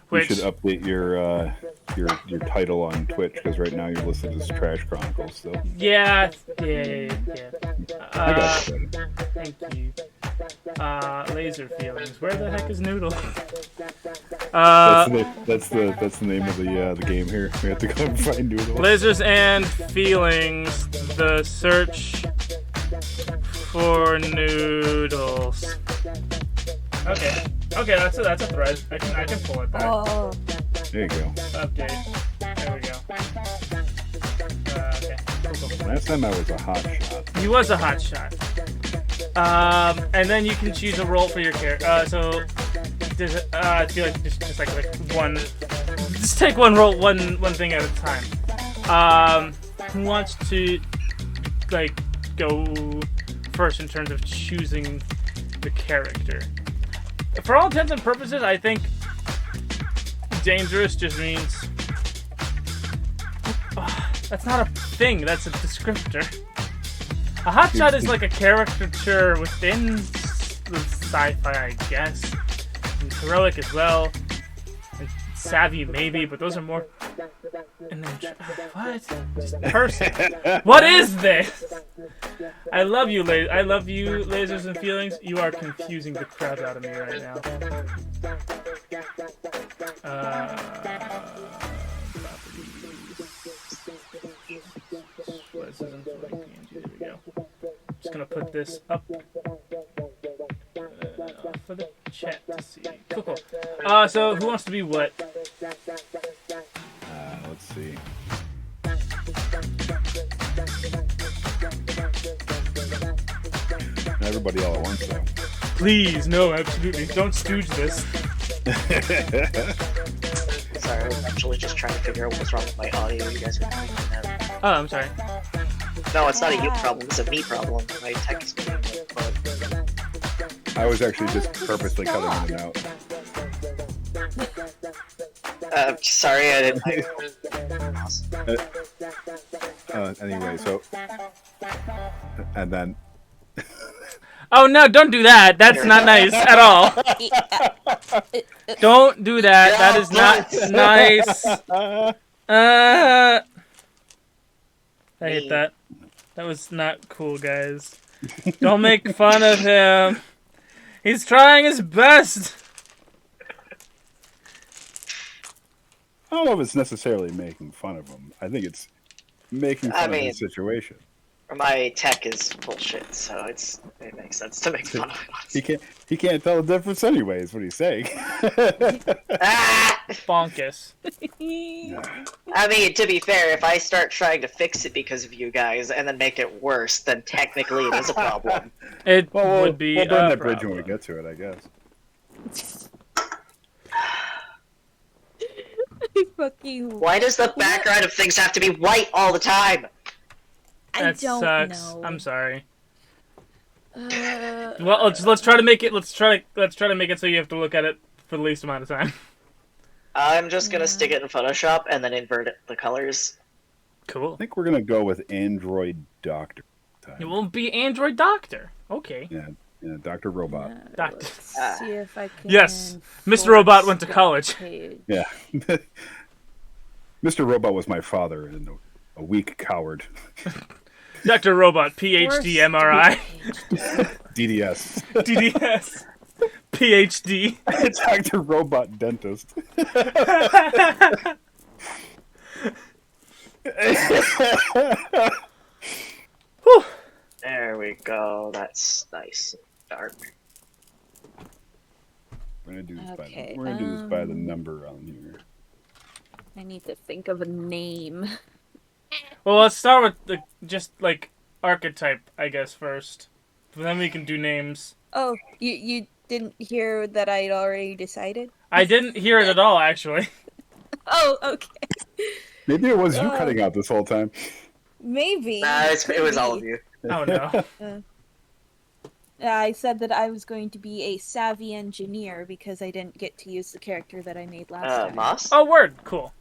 Which you should update your title on Twitch because right now you're listed as Trash Chronicles still. yeah. I got you. Thank you. Laser feelings. Where the heck is Noodle? That's the name of the game here. We have to go and find Noodle. Lasers and feelings. The search for noodles. Okay, that's a thread. I can pull it back. Oh. There you go. Update. There we go. Okay. Cool. Last time I was a hot shot. He was a hot shot. And then you can choose a role for your character. So there's I feel like just like one. Just take one role, one thing at a time. Who wants to like go first in terms of choosing the character? For all intents and purposes, I think dangerous just means that's not a thing. That's a descriptor. A hotshot is like a caricature within the sci-fi, I guess. And heroic as well. And savvy maybe, but those are more. And then what? Just person. What is this? I love you, lasers and feelings. You are confusing the crap out of me right now. There we go. Just gonna put this up for the chat to see. Cool. So who wants to be what? Let's see. Everybody all at once, though. Please, no, absolutely. Don't stooge this. Sorry, I was actually just trying to figure out what's wrong with my audio. You guys are doing that. Oh, I'm sorry. No, it's not a you problem, it's a me problem. My tech is being but... I was actually just purposely cutting in and out. Sorry, I didn't... Anyway, so... And then... Oh no, don't do that. That's not nice at all. Don't do that. That is not nice. I hate that. That was not cool, guys. Don't make fun of him. He's trying his best. I don't know if it's necessarily making fun of him. I think it's making fun of the situation. My tech is bullshit, so it makes sense to make fun of it. He can't tell the difference anyway, is what he's saying. Bonkus. I mean, to be fair, if I start trying to fix it because of you guys and then make it worse, then technically it is a problem. It would be we'll burn that problem. bridge when we get to it, I guess. Why does the background of things have to be white all the time? That don't sucks. know. I'm sorry. Well, let's try to make it. Let's try to make it so you have to look at it for the least amount of time. I'm just gonna stick it in Photoshop and then invert the colors. Cool. I think we're gonna go with Android Doctor. It will be Android Doctor. Okay. Yeah, Dr. Robot. Doctor. See if I can Yes, Mr. Robot went to college. Yeah. Mr. Robot was my father and a weak coward. Dr. Robot, PhD, MRI. DDS. DDS. PhD. Dr. Robot Dentist. Whew. There we go. That's nice. Dark. We're gonna do this Okay, by the number on here. I need to think of a name. Well, let's start with the just like archetype, I guess, first. Then we can do names. Oh, you didn't hear that I'd already decided? I didn't hear it at all, actually. Oh, okay. Maybe it was you cutting out this whole time. Maybe. It was all of you. Oh no. I said that I was going to be a savvy engineer because I didn't get to use the character that I made last time. Moss? Oh, word. Cool.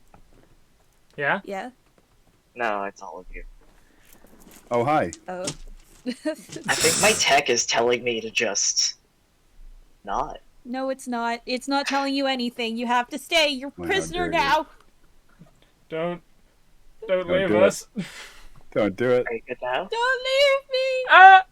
Yeah? Yeah? No, it's all of you. Oh, hi. Oh. I think my tech is telling me to just not. No, it's not. It's not telling you anything. You have to stay. You're Well, how prisoner dare you. now. Don't Don't leave do it. us. Don't do it. Are you good now? Don't leave me. Ah!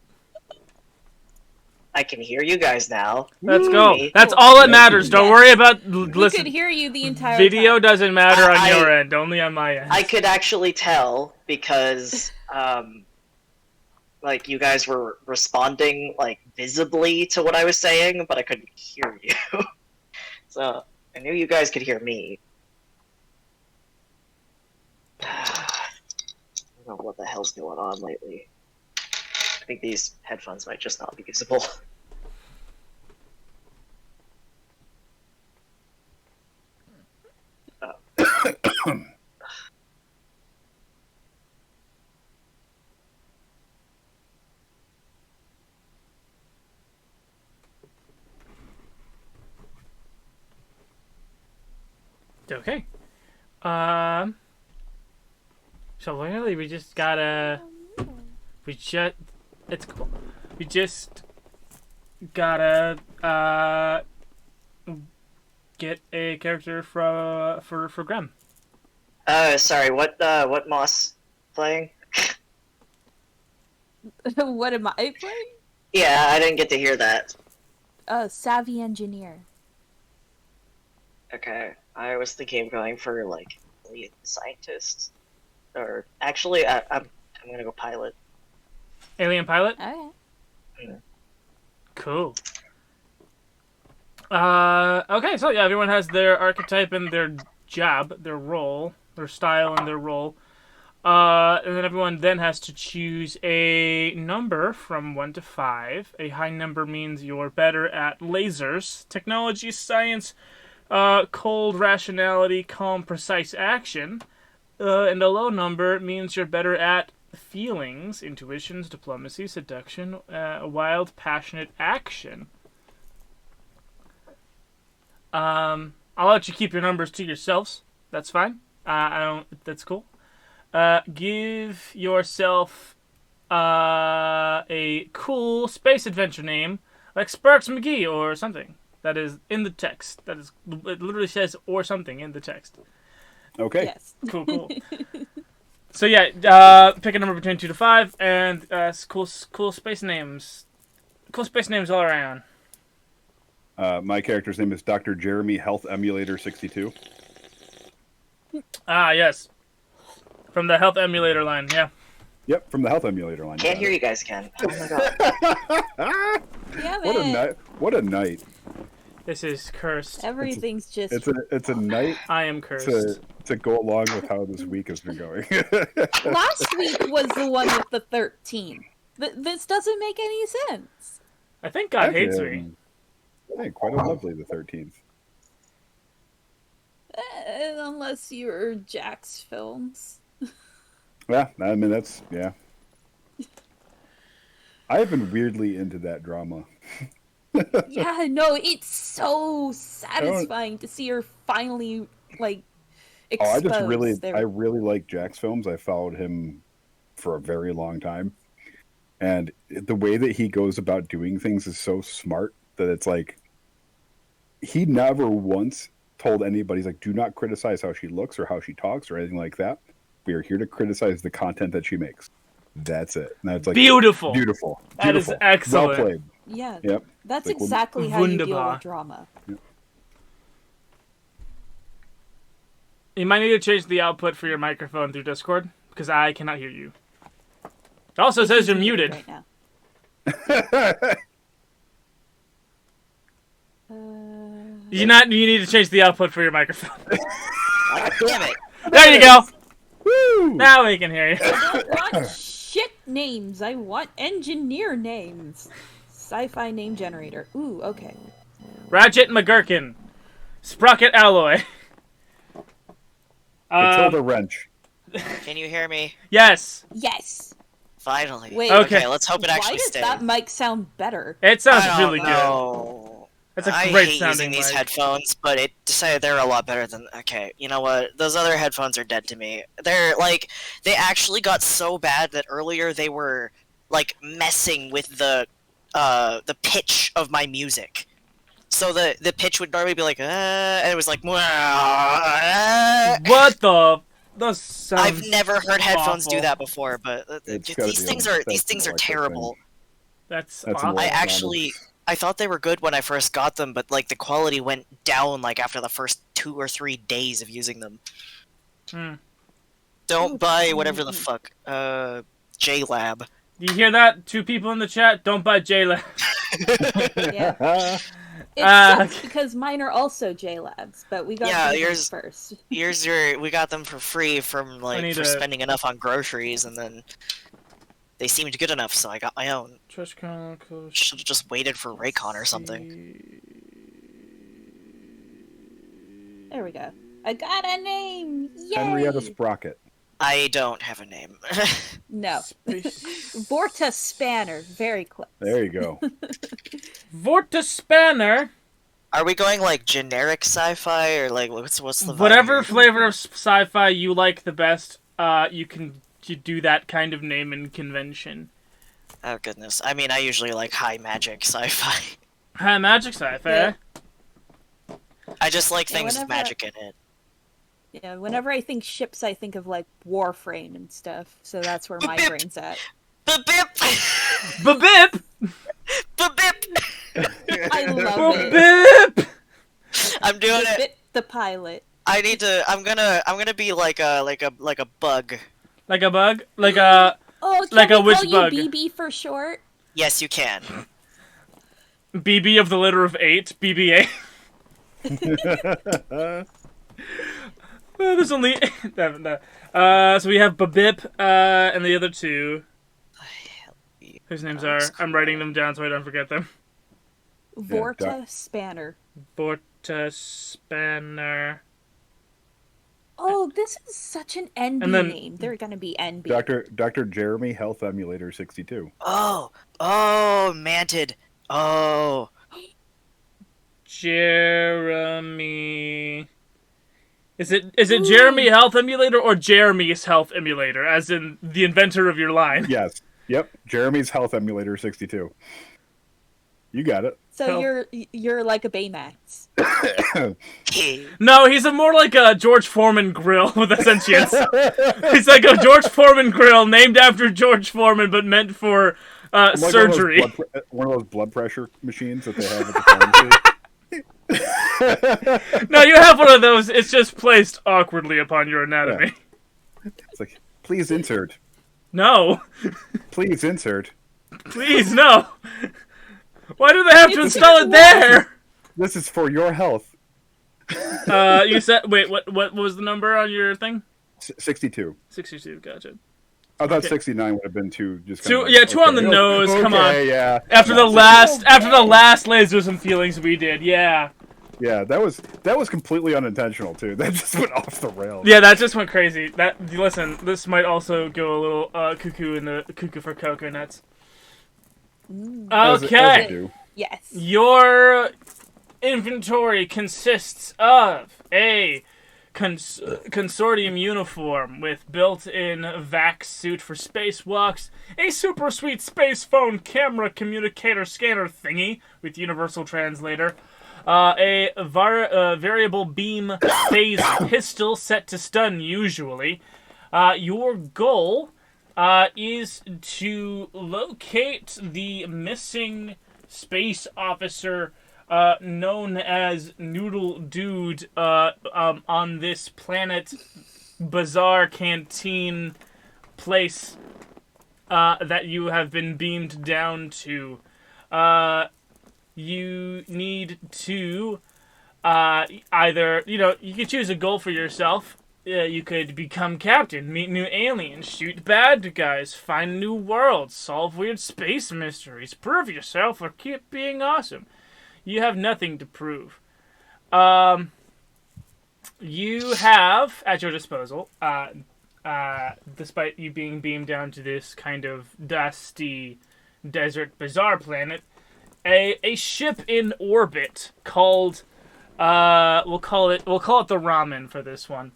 I can hear you guys now. Let's Woo! go. Me. That's all that Yes, matters. Don't yes. worry about We could listen. hear you the entire Video time. doesn't matter on I- your end, only on my end. I could actually tell because, like, you guys were responding, like, visibly to what I was saying, but I couldn't hear you. So, I knew you guys could hear me. I don't know what the hell's going on lately. I think these headphones might just not be usable. Okay. So really, we just gotta. It's cool. We just gotta get a character for Grem. Sorry, what Moss playing? What am I playing? Yeah, I didn't get to hear that. Savvy engineer. Okay, I was thinking of going for, like, lead scientist. Or, actually, I'm gonna go pilot. Alien pilot. Okay. Cool. Okay, so yeah, everyone has their archetype and their job, their role, their style and their role. And then everyone then has to choose a number from 1 to 5. A high number means you're better at lasers, technology, science, cold rationality, calm, precise action. And a low number means you're better at feelings, intuitions, diplomacy, seduction, wild, passionate action. I'll let you keep your numbers to yourselves. That's fine. That's cool. Give yourself a cool space adventure name, like Sparks McGee or something. That is in the text. It literally says "or something" in the text. Okay. Yes. Cool. So yeah, pick a number between 2 to 5, and cool space names. Cool space names all around. My character's name is Dr. Jeremy Health Emulator 62. Ah, yes. From the Health Emulator line, yeah. Yep, from the Health Emulator line. Can't hear you guys again. Oh my god. Damn What a it. night! What a night! This is cursed. Everything's just. It's a night I am cursed. to go along with how this week has been going. Last week was the one with the 13. This doesn't make any sense. I think God hates me. Hey, quite a lovely the 13th. Unless you're Jack's films. Yeah, I mean that's yeah. I've been weirdly into that drama. Yeah, no, it's so satisfying to see her finally like exposed. I really like Jack's films. I followed him for a very long time, and the way that he goes about doing things is so smart that it's like he never once told anybody, he's like, do not criticize how she looks or how she talks or anything like that. We are here to criticize the content that she makes. That's it. And it's like Beautiful. beautiful. That is excellent. Well played. Yeah, Yep. that's Like, exactly how you deal Wunderbar. with drama. You might need to change the output for your microphone through Discord, because I cannot hear you. It also says you're muted. Right now. You need to change the output for your microphone. God damn it. There you go. Woo! Now we can hear you. I don't want shit names. I want engineer names. Sci-fi name generator. Ooh, okay. Ratchet McGurkin. Sprocket Alloy. Matilda Wrench. Can you hear me? Yes. Yes. Finally. Wait. Okay. Let's hope it Why actually does stays. that mic sound better? It sounds I don't really good. know. That's a I great hate sounding using these mic. headphones, but it decided they're a lot better than. Okay, you know what? Those other headphones are dead to me. They're like, they actually got so bad that earlier they were like messing with the pitch of my music. So the pitch would normally be like, and it was like, What the? Those sounds I've never heard headphones awful. do that before, but It's gotta these be things a- are that's these things an are electric terrible. thing. That's That's awful. I Well, actually I thought they were good when I first got them, but like the quality went down like after the first 2 or 3 days of using them. Hmm. Don't buy whatever the fuck. JLab. Do you hear that? 2 people in the chat. Don't buy JLab. Yeah. It Ah. sucks because mine are also JLabs, but we got Yeah, these yours- first. We got them for free from need for to- spending enough on groceries, and then they seemed good enough, so I got my own. Trash Chronicles. Should have just waited for Raycon or something. There we go. I got a name! Yay! Henrietta Sprocket. I don't have a name. No. Space... Vorta Spanner. Very close. There you go. Vorta Spanner. Are we going like generic sci-fi or like what's the vibe Whatever here? flavor of sci-fi you like the best, you do that kind of naming convention. Oh goodness. I mean, I usually like high magic sci-fi. High magic sci-fi. Yeah. I just like Yeah, things with whenever- magic in it. Yeah, whenever I think ships, I think of like Warframe and stuff. So that's where my Bip. brain's at. Ba-bip! Ba-bip! Ba-bip! I love it. Ba-bip! I'm doing it. Bit the pilot. I need to. I'm gonna be like a bug. Like a bug? Like a... Oh, can Like we a witch call bug. you BB for short? Yes, you can. BB of the litter of 8. BB-8. There's only... no. So we have Babip, and the other 2. Whose names are... I'm writing them down so I don't forget them. Vorta Spanner. Vorta Spanner. Oh, this is such an NB And then- name. They're gonna be NB. Dr. Jeremy Health Emulator 62. Oh, Mantid. Oh, Jeremy... Is it Jeremy Health Emulator or Jeremy's Health Emulator, as in the inventor of your line? Yes. Yep. Jeremy's Health Emulator 62. You got it. So Hell. you're like a Baymax. No, he's more like a George Foreman grill with a sentience. He's like a George Foreman grill named after George Foreman, but meant for Like surgery. One of those blood pressure machines that they have at the pharmacy. No, you have one of those. It's just placed awkwardly upon your anatomy. It's like, please insert. No, Please insert. please no. Why do they have to It's install it there? This is for your health. You said wait. What was the number on your thing? 62. 62. Gotcha. I thought Okay. 69 would have been too. Just Two- kind of yeah, two on the nose, come on. Yeah. After the last lasers and feelings we did, yeah. Yeah, that was completely unintentional too. That just went off the rails. Yeah, that just went crazy. Listen, this might also go a little cuckoo in the cuckoo for coconuts. As it Okay, do. Yes. your inventory consists of a consortium uniform with built-in vac suit for spacewalks, a super sweet space phone camera communicator scanner thingy with universal translator, a variable beam phase pistol set to stun usually. Your goal is to locate the missing space officer known as Noodle Dude on this planet bizarre canteen place that you have been beamed down to. You need to either, you could choose a goal for yourself. You could become captain, meet new aliens, shoot bad guys, find new worlds, solve weird space mysteries, prove yourself, or keep being awesome. You have nothing to prove. You have, at your disposal, despite you being beamed down to this kind of dusty desert bizarre planet, a ship in orbit called, we'll call it the Ramen for this one.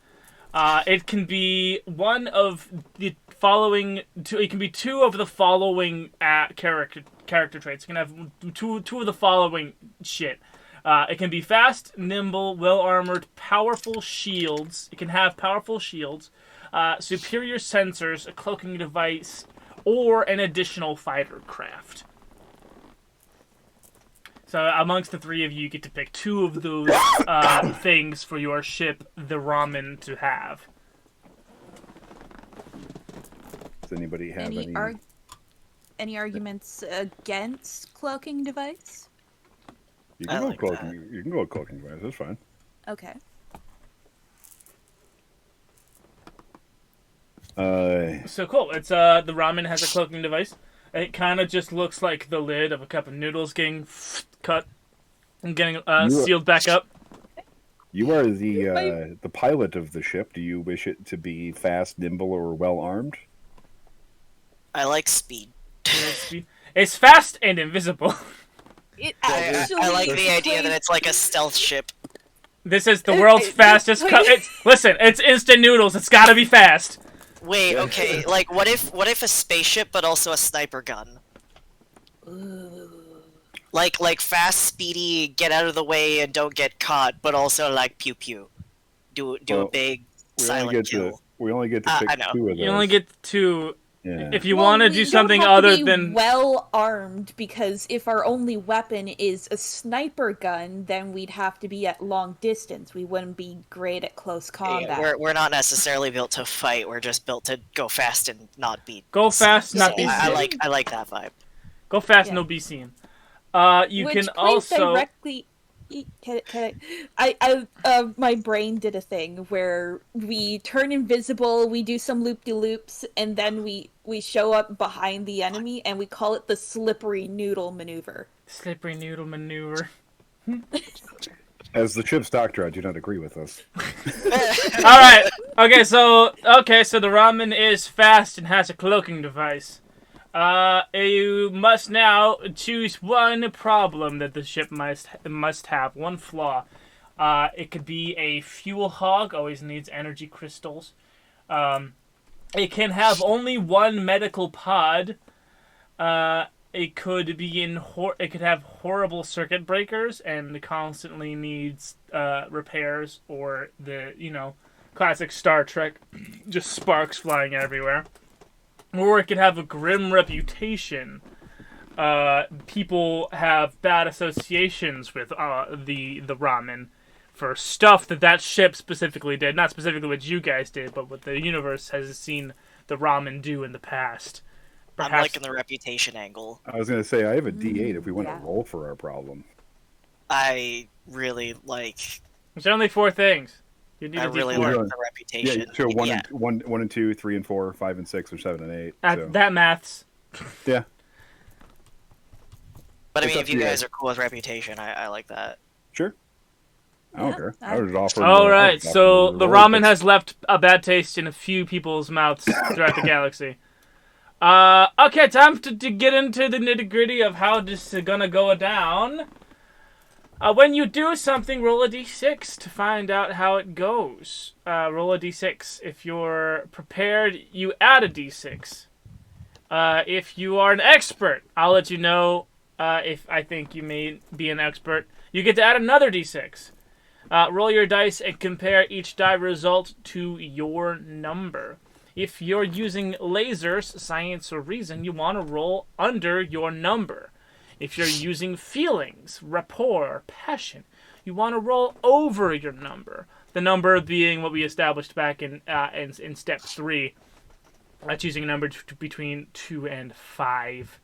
It can be one of the following two. It can be two of the following character traits. It can have two of the following shit. It can be fast, nimble, well-armored, powerful shields. It can have powerful shields, superior sensors, a cloaking device, or an additional fighter craft. So amongst the three of you, you get to pick two of those things for your ship, the ramen, to have. Does anybody have any arguments against cloaking device? You can I go like cloaking. that. You can go cloaking device. That's fine. Okay. So cool. It's the ramen has a cloaking device. It kind of just looks like the lid of a cup of noodles getting cut and getting sealed back up. You are the pilot of the ship. Do you wish it to be fast, nimble, or well armed? I like speed. It's fast and invisible. It I actually like the idea that it's like a stealth ship. This is the world's fastest. Listen, it's instant noodles. It's got to be fast. Wait, okay, like what if a spaceship but also a sniper gun? Like fast, speedy, get out of the way and don't get caught, but also like pew pew. Do a big silent kill. We only get to pick I know. two of those. You only get to. Yeah. If you want to do something don't have to other be than well armed, because if our only weapon is a sniper gun, then we'd have to be at long distance. We wouldn't be great at close combat. We're not necessarily built to fight. We're just built to go fast and not be. go fast, seen. not So be I seen. like that vibe. Go fast, Yeah. no be seen. You Which can plays also. directly. My brain did a thing where we turn invisible, we do some loop-de-loops, and then we show up behind the enemy, and we call it the slippery noodle maneuver. Slippery noodle maneuver. As the ship's doctor, I do not agree with this. All right. Okay, so the ramen is fast and has a cloaking device. You must now choose one problem that the ship must have, one flaw. It could be a fuel hog, always needs energy crystals. It can have only one medical pod. It could have horrible circuit breakers and constantly needs repairs, or the classic Star Trek, just sparks flying everywhere. Or it could have a grim reputation. People have bad associations with the ramen for stuff that ship specifically did. Not specifically what you guys did, but what the universe has seen the ramen do in the past. I'm liking the reputation angle. I was going to say, I have a D8 if we want yeah. to roll for our problem. I really like. There's only 4 things. You need I a really D4. like the reputation. Yeah, so one and two, 3 and 4, 5 and 6, or 7 and 8. So. That maths. Yeah. But I It's mean, up if to you you. guys are cool with reputation, I like that. Sure. I don't Yeah, care. I was offering. All right, so the ramen has. has left a bad taste in a few people's mouths throughout the galaxy. Okay, time to get into the nitty-gritty of how this is gonna go down. When you do something, roll a d6 to find out how it goes. Roll a d6. If you're prepared, you add a d6. If you are an expert, I'll let you know if I think you may be an expert. You get to add another d6. Roll your dice and compare each die result to your number. If you're using lasers, science, or reason, you want to roll under your number. If you're using feelings, rapport, passion, you want to roll over your number. The number being what we established back in step 3, choosing a number between 2 and 5.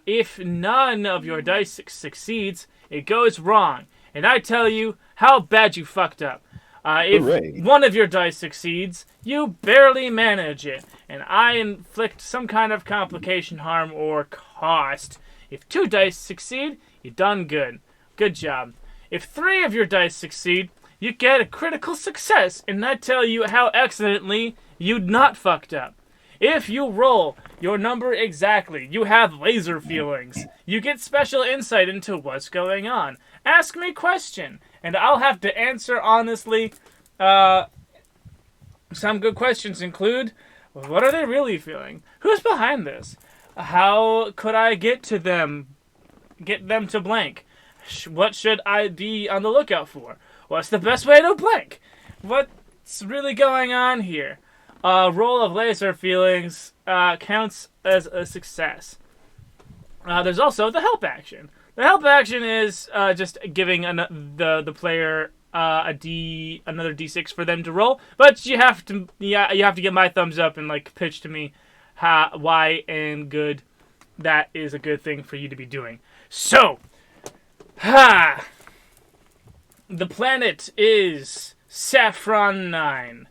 If none of your dice succeeds, it goes wrong. And I tell you how bad you fucked up. If Hooray. one of your dice succeeds, you barely manage it, and I inflict some kind of complication, harm, or cost. If 2 dice succeed, you done good. Good job. If 3 of your dice succeed, you get a critical success, and I tell you how excellently you'd not fucked up. If you roll your number exactly, you have laser feelings. You get special insight into what's going on. Ask me a question, and I'll have to answer honestly. Some good questions include, what are they really feeling? Who's behind this? How could I get them to blank? What should I be on the lookout for? What's the best way to blink? What's really going on here? Roll of laser feelings counts as a success. There's also the help action. The help action is just giving the player another d6 for them to roll, but you have to get my thumbs up and like pitch to me why and good that is a good thing for you to be doing. So, the planet is Saffron 9,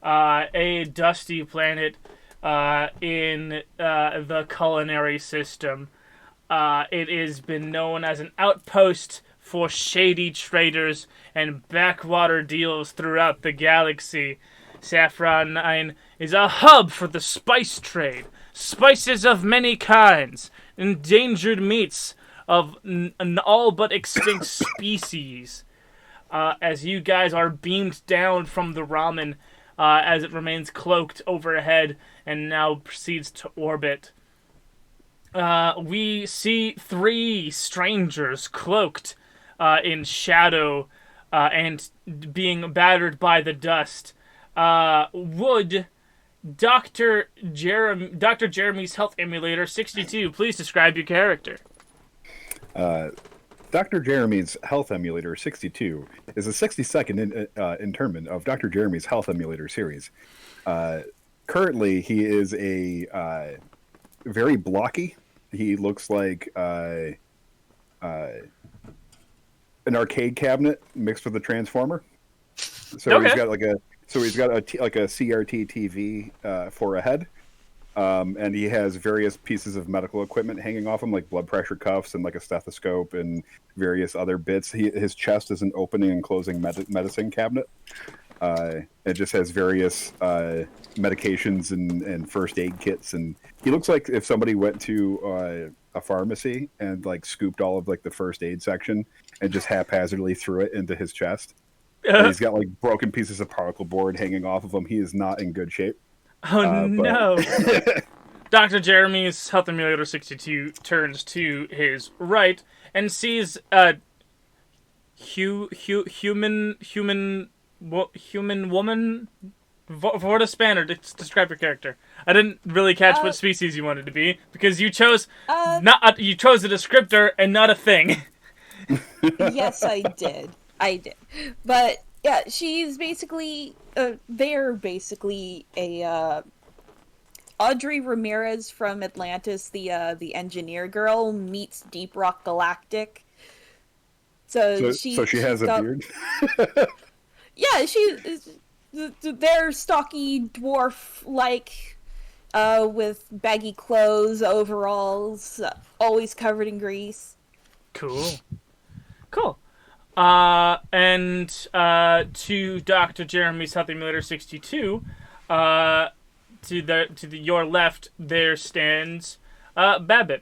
a dusty planet in the culinary system. It has been known as an outpost for shady traders and backwater deals throughout the galaxy. Saffron 9 is a hub for the spice trade. Spices of many kinds, endangered meats of an all but extinct species. As you guys are beamed down from the ramen as it remains cloaked overhead and now proceeds to orbit. We see 3 strangers cloaked in shadow and being battered by the dust. Would Dr. Jeremy's Health Emulator 62 please describe your character? Dr. Jeremy's Health Emulator 62 is a 60-second internment of Dr. Jeremy's Health Emulator series. Currently, he is a very blocky. He looks like an arcade cabinet mixed with a transformer. So Okay. he's got a CRT TV for a head. And he has various pieces of medical equipment hanging off him, like blood pressure cuffs and like a stethoscope and various other bits. His chest is an opening and closing medicine cabinet. It just has various medications and first aid kits, and he looks like if somebody went to a pharmacy and like scooped all of like the first aid section and just haphazardly threw it into his chest. And he's got like broken pieces of particle board hanging off of him. He is not in good shape. Oh no. Dr. Jeremy's Health Emulator 62 turns to his right and sees a human woman. For the spanner, describe your character. I didn't really catch what species you wanted to be because you chose you chose a descriptor and not a thing. Yes, I did. But yeah, she's basically they're basically a Audrey Ramirez from Atlantis, the engineer girl meets Deep Rock Galactic. So she has a beard. Yeah, they're stocky dwarf like with baggy clothes, overalls, always covered in grease. Cool. And to Dr. Jeremy's Health Emulator 62, your left there stands Babip.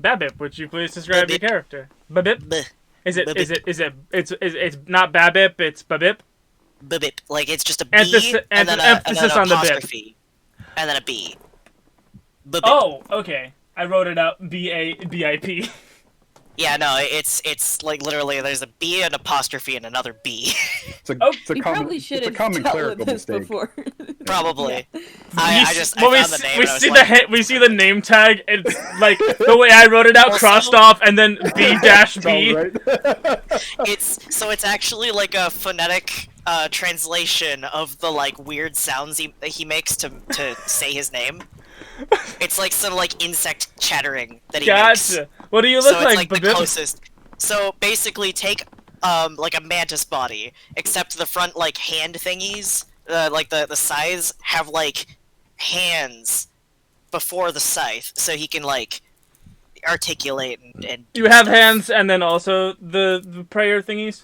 Babip, would you please describe your character? Babip? Bleh. It's not Babip, it's Babip? Bip. Like, it's just a B, Emphasis and then emphasis an on the bip. apostrophe, and then a B. Bip. Oh, okay. I wrote it out B-A-B-I-P. Yeah, no, it's like literally there's a B, an apostrophe, and another B. It's a You common, probably should it's a have common dealt clerical with this mistake. before. Probably. We I found the name. we and I was see like, we see the name tag. It's like the way I wrote it out, Also- crossed off, and then B-B. Right? it's actually like a phonetic translation of the like weird sounds he makes to say his name. It's like some like insect chattering that he makes. Gotcha. What do you look So it's like the Babip? closest. So basically, take like a mantis body, except the front like hand thingies, like the sides have like hands before the scythe, so he can like articulate and You have hands, and then also the prayer thingies.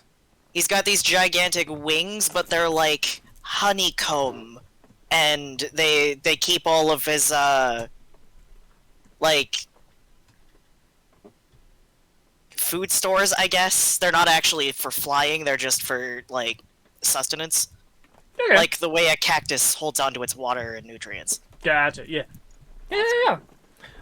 He's got these gigantic wings, but they're like honeycomb, and they keep all of his like food stores, I guess. They're not actually for flying, they're just for like sustenance. Okay. Like the way a cactus holds onto its water and nutrients. Gotcha. Yeah. Yeah.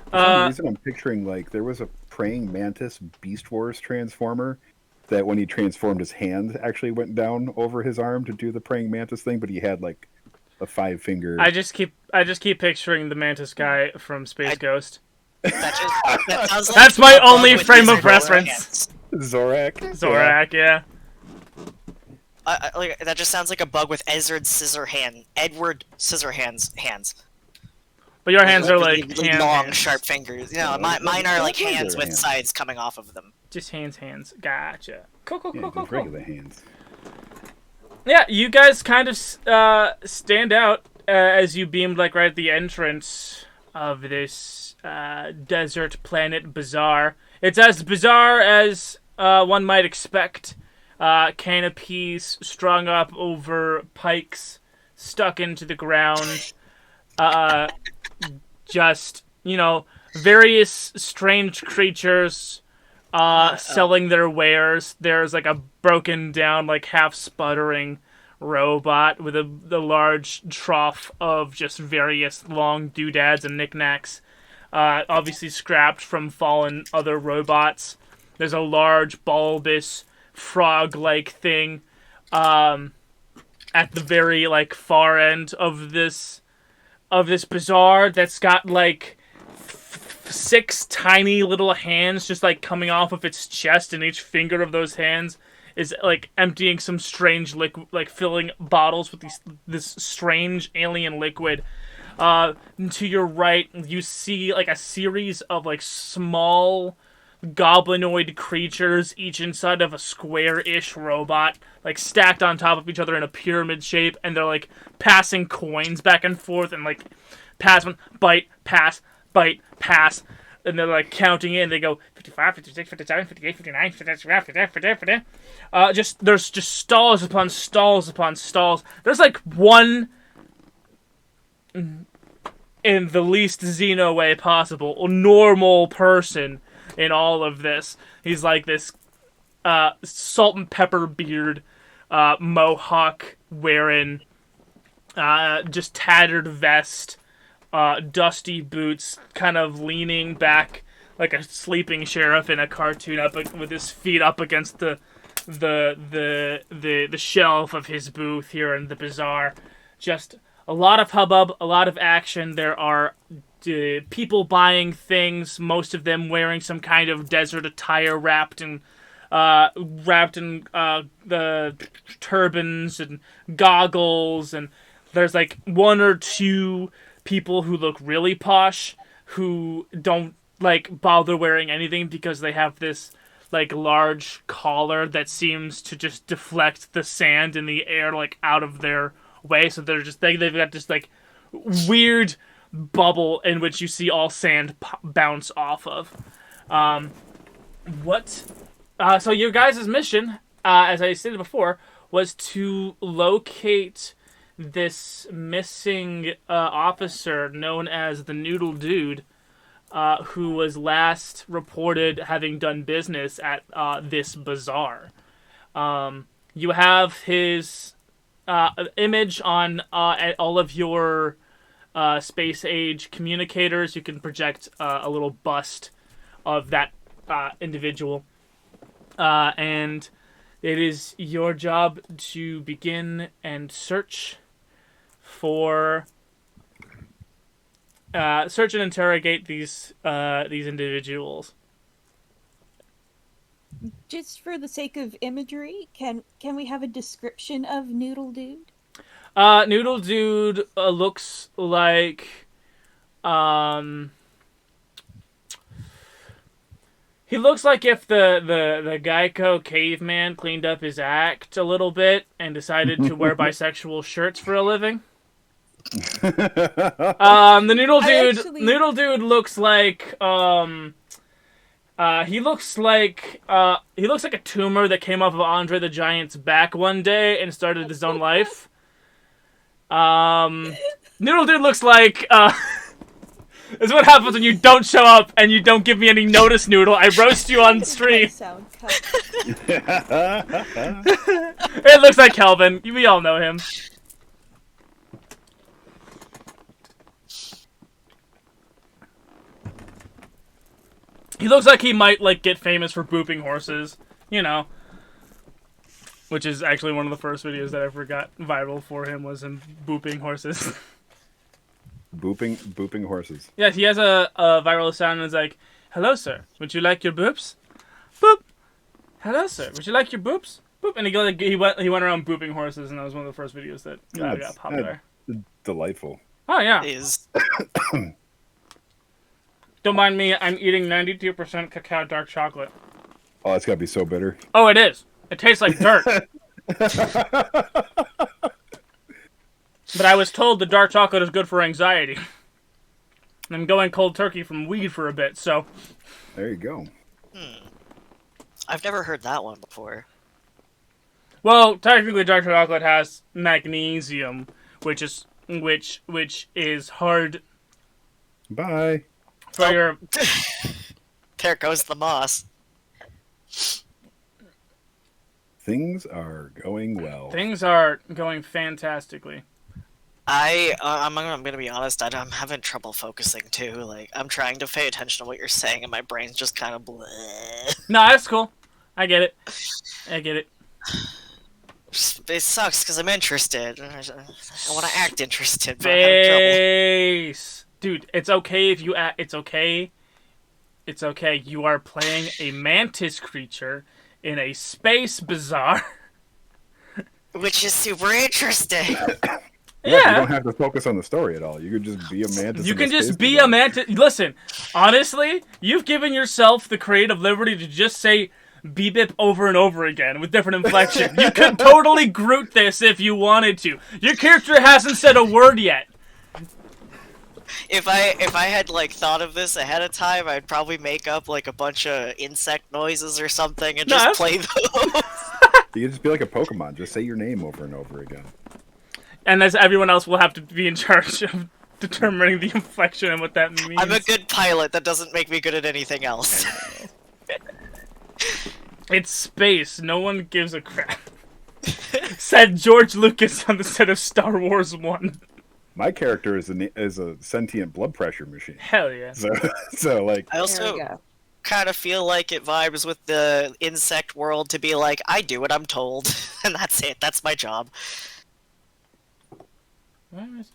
For some reason, I'm picturing like there was a praying mantis Beast Wars transformer that when he transformed his hand actually went down over his arm to do the praying mantis thing, but he had like a 5-finger. I just keep picturing the mantis guy from Space Ghost. That sounds like That's my a bug only with frame of scissors reference. hands. Zorak, yeah. Like, that just sounds like a bug with Edward Scissorhands hands. But your hands are Really, like really hand long, hands. sharp fingers. You know, Yeah, mine are like regular hands with hands. sides coming off of them. Just hands. Gotcha. Cool. Yeah, just regular hands. Yeah, you guys kind of stand out as you beamed like right at the entrance of this desert planet bazaar. It's as bizarre as one might expect. Canopies strung up over pikes stuck into the ground. Just, various strange creatures selling their wares. There's like a broken down, like half sputtering robot with a large trough of just various long doodads and knickknacks. Obviously scrapped from fallen other robots. There's a large bulbous frog-like thing at the very like far end of this bazaar that's got like 6 tiny little hands just like coming off of its chest, and each finger of those hands is like emptying some strange liquid, like filling bottles with this strange alien liquid. To your right, you see like a series of like small goblinoid creatures, each inside of a square-ish robot, like stacked on top of each other in a pyramid shape, and they're like passing coins back and forth and like pass one, bite, pass, and they're like counting in. They go 55, 56, 57, 58, 59, 59, there's just stalls upon stalls upon stalls. There's like one, in the least Xeno way possible, a normal person in all of this. He's like this salt and pepper beard, mohawk wearing, just tattered vest, dusty boots, kind of leaning back like a sleeping sheriff in a cartoon, up with his feet up against the shelf of his booth here in the bazaar. Just a lot of hubbub, a lot of action. There are people buying things, most of them wearing some kind of desert attire, wrapped in the turbans and goggles, and there's like 1 or 2 people who look really posh who don't like bother wearing anything because they have this like large collar that seems to just deflect the sand in the air like out of their way, so they've got this like weird bubble in which you see all sand bounce off of. So your guys' mission, as I stated before, was to locate this missing officer known as the Noodle Dude, who was last reported having done business at this bazaar. You have his image on at all of your space age communicators. You can project a little bust of that individual, and it is your job to begin and search and interrogate these individuals. Just for the sake of imagery, can we have a description of Noodle Dude? Noodle Dude looks like he looks like if the Geico caveman cleaned up his act a little bit and decided to wear bisexual shirts for a living. The Noodle Dude looks like he looks like a tumor that came off of Andre the Giant's back one day and started his own life. Noodle Dude looks like this is what happens when you don't show up and you don't give me any notice, Noodle. I roast you on stream. Sound cut. It looks like Kelvin. We all know him. He looks like he might like get famous for booping horses, you know. Which is actually one of the first videos that ever got viral for him was him booping horses. Booping horses. Yeah, he has a viral sound and it's like, "Hello, sir. Would you like your boops? Boop. Hello, sir. Would you like your boops? Boop." And he went around booping horses, and that was one of the first videos that got popular. Delightful. Oh yeah. Is Don't mind me. I'm eating 92% cacao dark chocolate. Oh, it's gotta be so bitter. Oh, it is. It tastes like dirt. But I was told the dark chocolate is good for anxiety. And I'm going cold turkey from weed for a bit, so. There you go. I've never heard that one before. Well, technically, dark chocolate has magnesium, which is hard Bye. for your. There goes the moss. Things are going well. Things are going fantastically. I'm gonna be honest. I'm having trouble focusing too. Like I'm trying to pay attention to what you're saying, and my brain's just kind of bleh. No, that's cool. I get it. It sucks because I'm interested. I want to act interested, but I'm having trouble. Space, dude. It's okay if you act. It's okay. It's okay. You are playing a mantis creature in a space bazaar. Which is super interesting. Yeah, Yeah. you don't have to focus on the story at all. You could just be a mantis. You can just be a mantis. Listen, honestly, you've given yourself the creative liberty to just say beep over and over again with different inflection. You could totally Groot this if you wanted to. Your character hasn't said a word yet. If I had like thought of this ahead of time, I'd probably make up like a bunch of insect noises or something and just play those. You could just be like a Pokemon. Just say your name over and over again. And as everyone else will have to be in charge of determining the inflection and what that means. I'm a good pilot. That doesn't make me good at anything else. It's space. No one gives a crap. Said George Lucas on the set of Star Wars 1. My character is a sentient blood pressure machine. Hell yeah. So like. I also kind of feel like it vibes with the insect world to be like, I do what I'm told, and that's it. That's my job.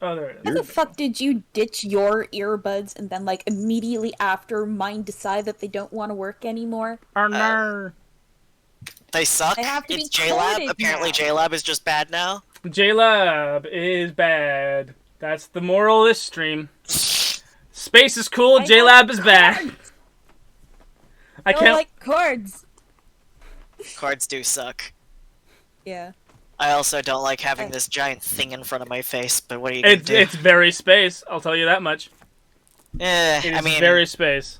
Oh, there it is. How the fuck did you ditch your earbuds and then, like, immediately after mine decide that they don't want to work anymore? They suck. They have to It's be JLab. coded Apparently now. JLab is just bad now. JLab is bad. That's the moral of this stream. Space is cool, JLab is bad. I don't can't. like chords. Cards do suck. Yeah. I also don't like having this giant thing in front of my face, but what are you gonna do? It's very space, I'll tell you that much. It It I is mean, very space.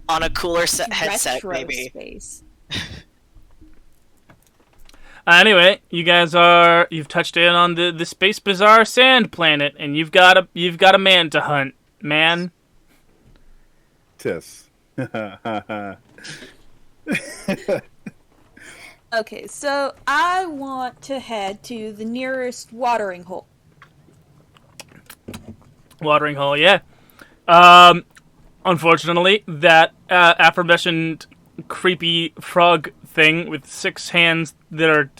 on a cooler headset, Retro maybe. space. Anyway, you've touched in on the Space Bazaar Sand Planet, and you've got a man to hunt, man. Tiss. Okay, so I want to head to the nearest watering hole. Watering hole, yeah. Unfortunately, that aforementioned creepy frog thing with 6 hands that are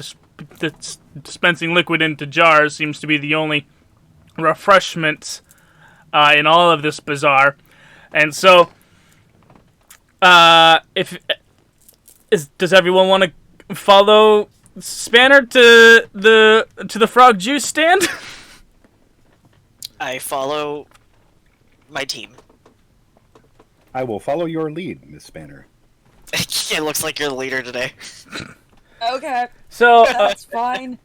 dispensing liquid into jars seems to be the only refreshments in all of this bazaar. And so, does everyone want to follow Spanner to the frog juice stand? I follow my team. I will follow your lead, Miss Spanner. It looks like you're the leader today. Okay, So, that's fine.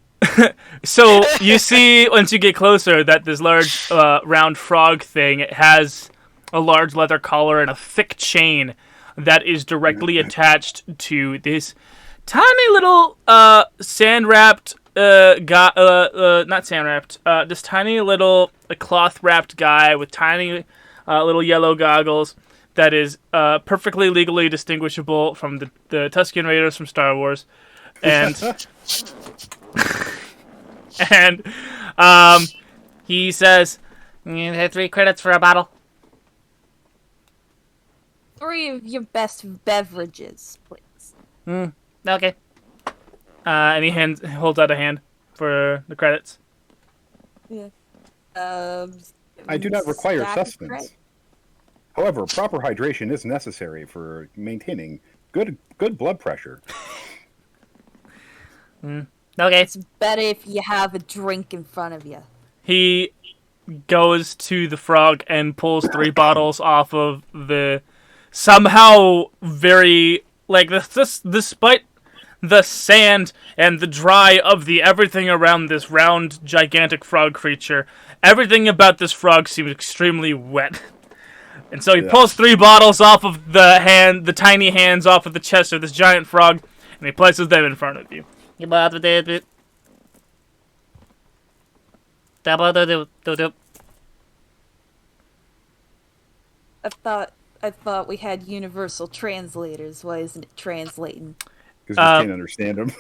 so you see once you get closer that this large round frog thing has a large leather collar and a thick chain that is directly attached to this tiny little sand-wrapped guy, not sand-wrapped, this tiny little cloth-wrapped guy with tiny little yellow goggles that is perfectly legally distinguishable from the Tusken Raiders from Star Wars. And he says, "You have 3 credits for a bottle." 3 of your best beverages, please. Okay. And he holds out a hand for the credits. Yeah. I do not require stack of sustenance. credit. However, proper hydration is necessary for maintaining good blood pressure. Okay. It's better if you have a drink in front of you. He goes to the frog and pulls 3 bottles off of the somehow very like this despite the sand and the dry of the everything around this round gigantic frog creature, everything about this frog seems extremely wet. And so he pulls 3 bottles off of the tiny hands off of the chest of this giant frog, and he places them in front of you. I thought we had universal translators. Why isn't it translating? Because you can't understand him.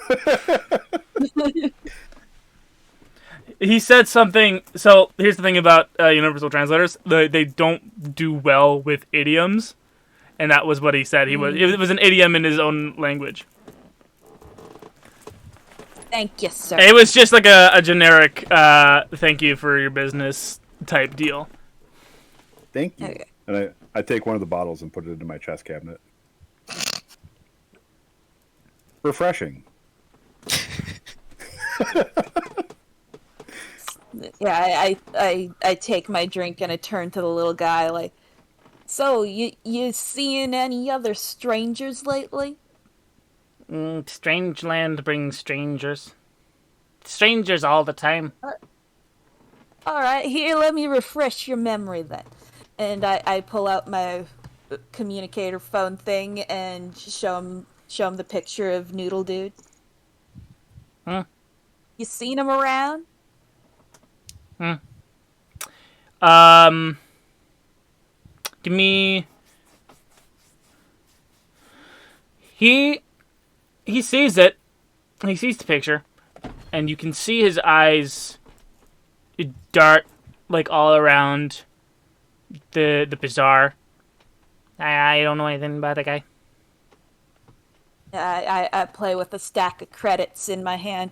He said something. So here's the thing about universal translators: they don't do well with idioms, and that was what he said. It was an idiom in his own language. Thank you, sir. It was just like a generic "thank you for your business" type deal. Thank you. Okay. And I take one of the bottles and put it into my chest cabinet. Refreshing. Yeah, I take my drink and I turn to the little guy like, so you seeing any other strangers lately? Strange land brings strangers. Strangers all the time. All right, here, let me refresh your memory then. And I pull out my communicator phone thing and show him the picture of Noodle Dude. You seen him around? Give me. He sees it. He sees the picture, and you can see his eyes dart like all around the bazaar. I don't know anything about that guy. I play with a stack of credits in my hand.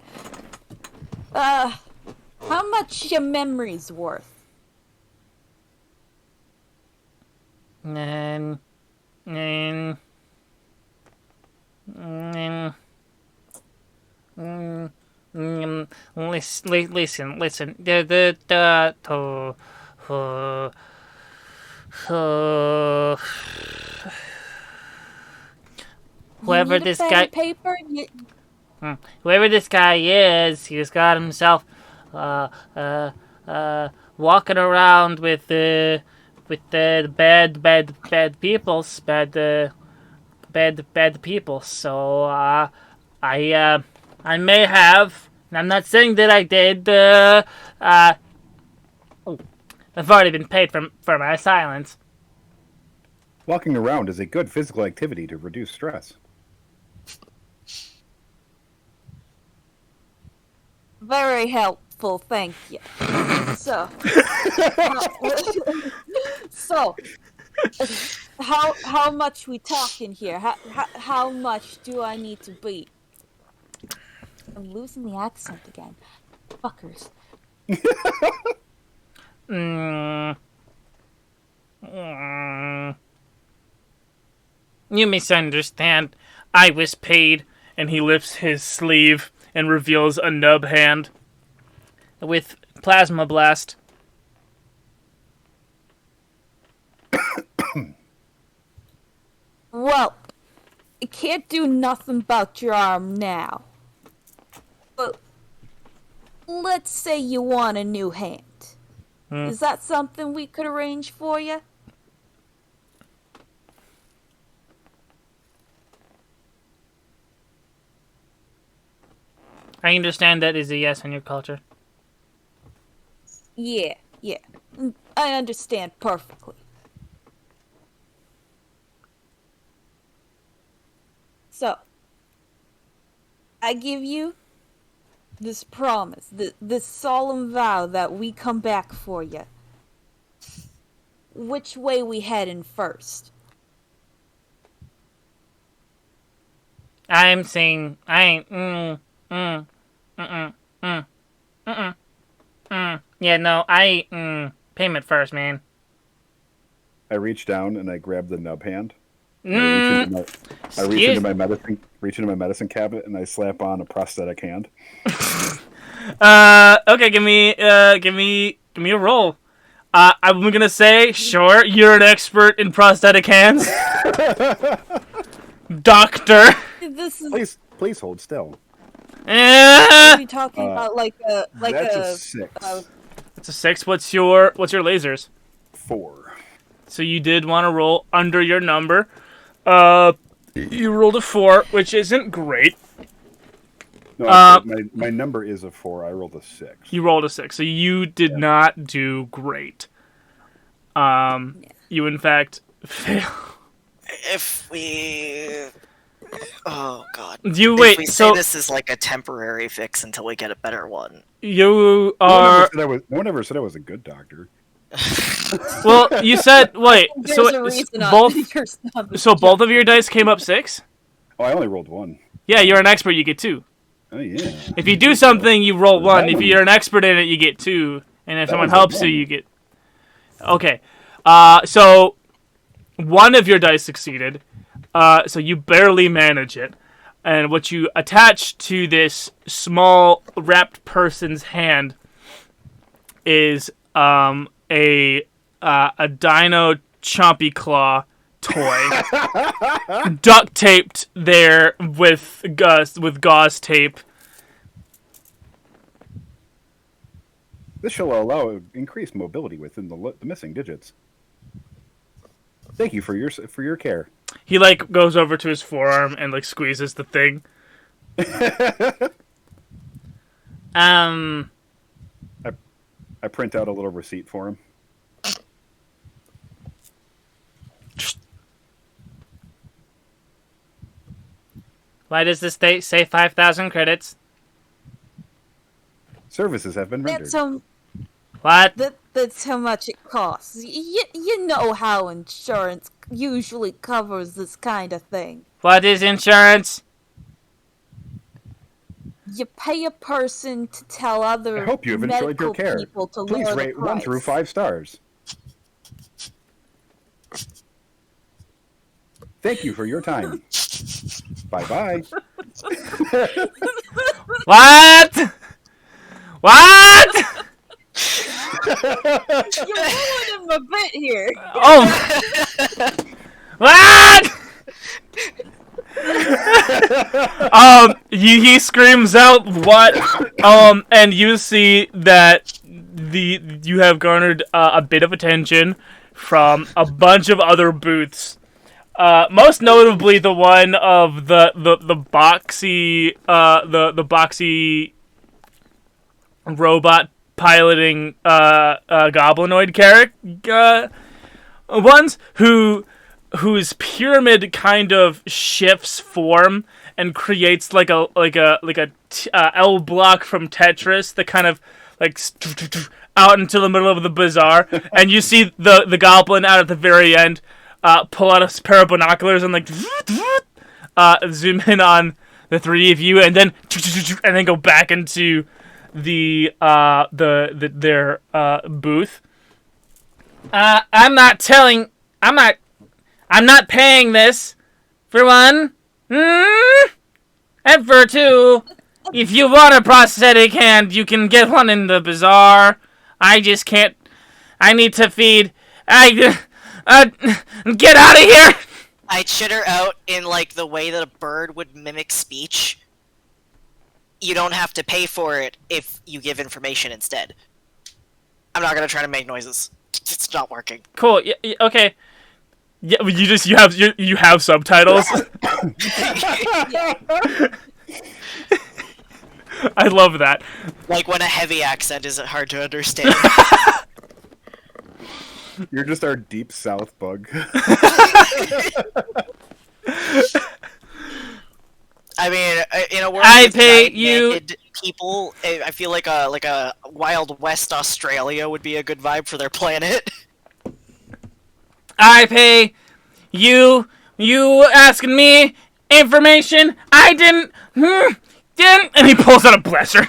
How much your memory's worth? Listen. Whoever this guy, Paper? whoever this guy is, he's got himself, walking around with the bad peoples, bad people. So I may have, and I'm not saying that I did. I've already been paid for my silence. Walking around is a good physical activity to reduce stress. Very helpful, thank you. So, how much we talking here? How much do I need to beat? I'm losing the accent again. Fuckers. You misunderstand. I was paid. And he lifts his sleeve and reveals a nub hand with plasma blast. Well, I can't do nothing about your arm now. But let's say you want a new hand. Is that something we could arrange for you? I understand that is a yes in your culture. Yeah. I understand perfectly. So, I give you this promise, this solemn vow that we come back for you. Which way we heading first? I'm saying I ain't. Yeah, no, payment first, man. I reach down and I grab the nub hand. I reach Excuse. into my medicine cabinet and I slap on a prosthetic hand. Okay, give me a roll. I'm gonna say, sure, you're an expert in prosthetic hands, doctor. This is. Please hold still. Are you talking about like That's a a 6. It's a 6. What's your lasers? 4. So you did want to roll under your number. You rolled a 4, which isn't great. No, my number is a 4. I rolled a 6. You rolled a 6, so you did not do great. You in fact fail. If we... Oh, God. You If wait, we so say this is like a temporary fix until we get a better one. you No are... one ever said I was a good doctor. Well, you said... Wait, There's so a reason both... your stomach is So both of your dice came up 6? Oh, I only rolled 1. Yeah, you're an expert, you get 2. Oh, yeah. If you do something, you roll 1. If you're an expert in it, you get 2. And if someone helps you, you get... Okay. So one of your dice succeeded. So you barely manage it. And what you attach to this small wrapped person's hand is a dino chompy claw toy duct taped there with gauze tape. This shall allow increased mobility within the missing digits. Thank you for your care. He like goes over to his forearm and like squeezes the thing. I print out a little receipt for him. Why does the state say 5,000 credits? Services have been rendered. What? That's how much it costs. You know how insurance usually covers this kind of thing. What is insurance? You pay a person to tell other I hope you have enjoyed your medical care. people to Please lower the rate 1 through price. 5 stars. Thank you for your time. Bye-bye. What? What? You're ruining my bit here. Oh. What? He screams out what? And you see that you have garnered a bit of attention from a bunch of other booths. Most notably the one of the boxy robot piloting goblinoid character ones whose pyramid kind of shifts form and creates like a L block from Tetris that kind of like out into the middle of the bazaar, and you see the goblin out at the very end pull out a pair of binoculars and like zoom in on the three of you, and then go back into their booth. I'm not paying this, for one. And for two, if you want a prosthetic hand, you can get one in the bazaar. I just can't. I need to feed. Get out of here! I chitter out in like the way that a bird would mimic speech. You don't have to pay for it if you give information instead. I'm not gonna try to make noises. It's not working. Cool. Yeah, okay. Yeah, you have subtitles. I love that. Like when a heavy accent isn't hard to understand. You're just our deep south bug. I mean, in a world I with pay giant-handed people, I feel like a Wild West Australia would be a good vibe for their planet. I pay you. You asking me information. I didn't. And he pulls out a blaster.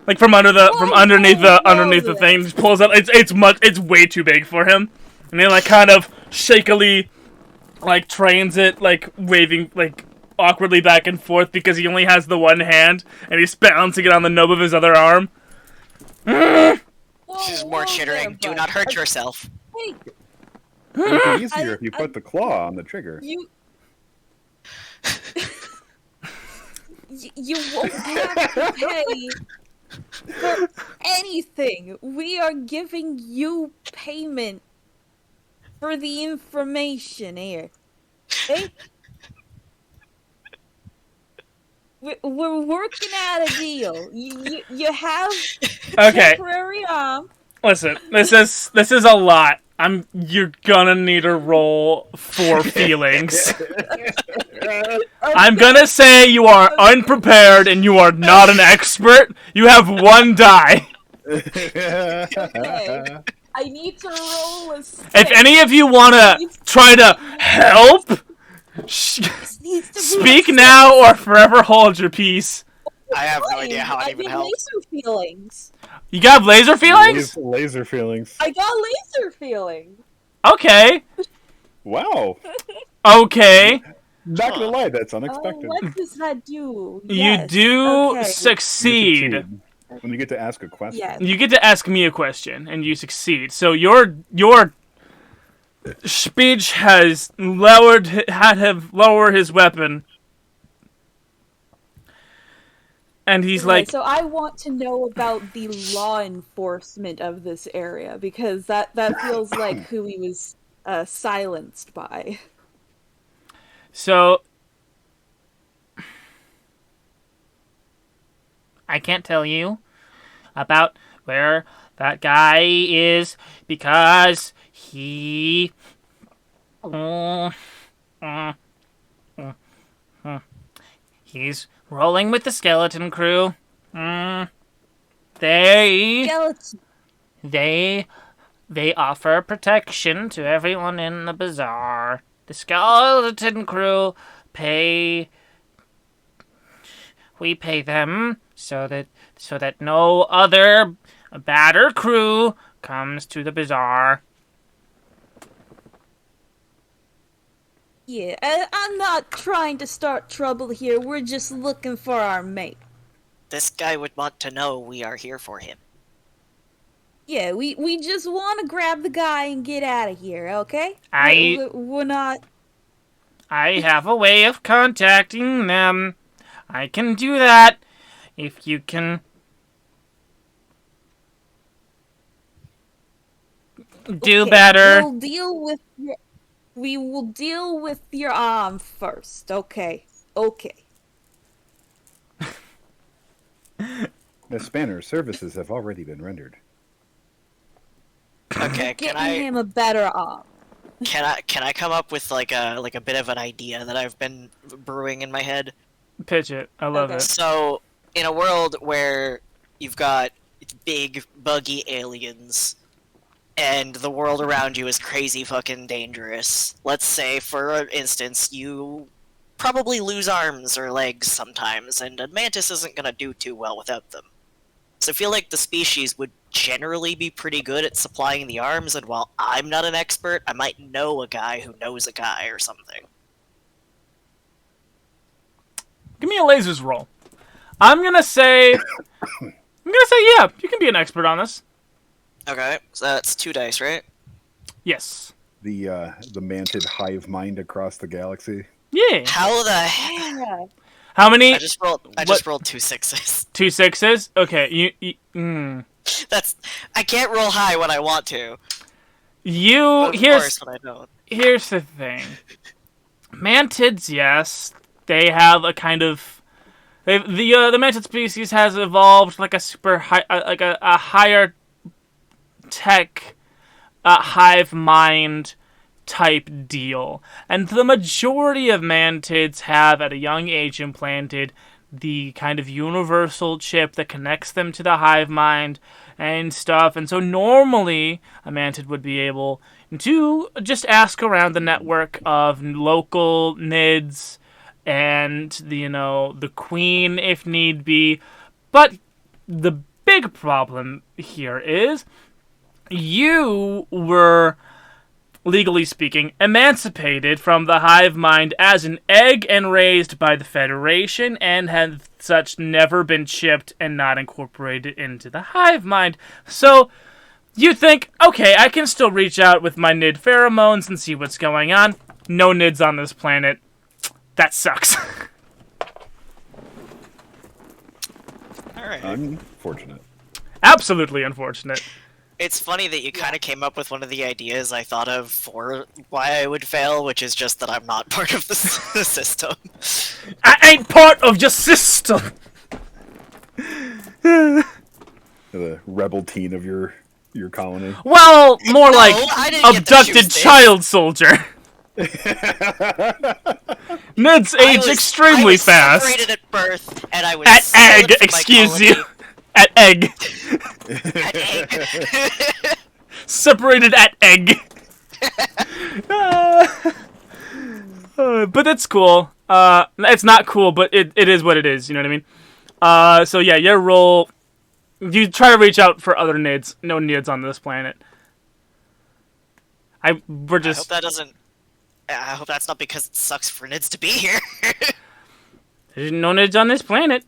Like from underneath the thing, just pulls out. It's way too big for him, and he like kind of shakily, like trains it, like waving like awkwardly back and forth because he only has the one hand, and he's balancing it on the nub of his other arm. She's more chittering. Do not hurt yourself. Hey, It'd be easier if you put the claw on the trigger. You won't have to pay for anything. We are giving you payment for the information here. Okay? We're working out a deal. You have Okay. temporary arm. Listen, this is a lot. You're gonna need to roll for feelings. I'm gonna say you are unprepared and you are not an expert. You have one die. Okay. I need to roll a 6. If any of you wanna try to help, speak now or forever hold your peace. I have no idea how it even helps. Laser feelings. You got laser feelings? Laser feelings. I got laser feelings. Okay. Wow. Okay. Not gonna lie, that's unexpected. What does that do? You Yes. do Okay. succeed. When you get to ask a question. Yes. You get to ask me a question, and you succeed. So your speech has lowered his weapon, and he's Okay, like, so I want to know about the law enforcement of this area because that feels like who he was silenced by. so I can't tell you about where that guy is because he he's rolling with the skeleton crew. Skeleton. They offer protection to everyone in the bazaar. The skeleton crew we pay them so that no other badder crew comes to the bazaar. Yeah, I'm not trying to start trouble here. We're just looking for our mate. This guy would want to know we are here for him. Yeah, we just want to grab the guy and get out of here, okay? We're not... I have a way of contacting them. I can do that if you can do Okay, better. We will deal with your arm first, okay? Okay. Miss Spanner's services have already been rendered. Okay, Getting him a better arm. can I come up with like a bit of an idea that I've been brewing in my head? Pitch it. I love Okay. it. So, in a world where you've got big, buggy aliens, and the world around you is crazy fucking dangerous, let's say, for instance, you probably lose arms or legs sometimes, and a mantis isn't gonna do too well without them. So I feel like the species would generally be pretty good at supplying the arms, and while I'm not an expert, I might know a guy who knows a guy or something. Give me a lasers roll. I'm gonna say, yeah, you can be an expert on this. Okay, so that's 2 dice, right? Yes. The mantid hive mind across the galaxy. Yeah. How the heck? Yeah. How many? I just rolled 2 6s. 2 6s? Okay, That's I can't roll high when I want to. But Of course, when I don't. Here's the thing. Mantids, yes, they have a kind of the mantid species has evolved like a super high, like a higher tech hive mind type deal, and the majority of mantids have at a young age implanted the kind of universal chip that connects them to the hive mind and stuff. And so normally a mantid would be able to just ask around the network of local NIDs and the queen if need be. But the big problem here is you were, legally speaking, emancipated from the hive mind as an egg and raised by the Federation, and had such never been chipped and not incorporated into the hive mind. So you think, okay, I can still reach out with my NID pheromones and see what's going on. No NIDs on this planet. That sucks. Alright. Unfortunate. Absolutely unfortunate. It's funny that you kind of came up with one of the ideas I thought of for why I would fail, which is just that I'm not part of the system. I ain't part of your system! The rebel teen of your colony. Well, more No, like I didn't get to choose abducted this. child soldier. NIDs age extremely fast. Separated at birth, and I was At egg, stolen from my excuse you. colony. At egg. At egg. Separated at egg. But that's cool. It's not cool, but it is what it is, you know what I mean? So yeah, your role, you try to reach out for other NIDs. No NIDs on this planet. I hope that's not because it sucks for NIDs to be here. There's no NIDs on this planet.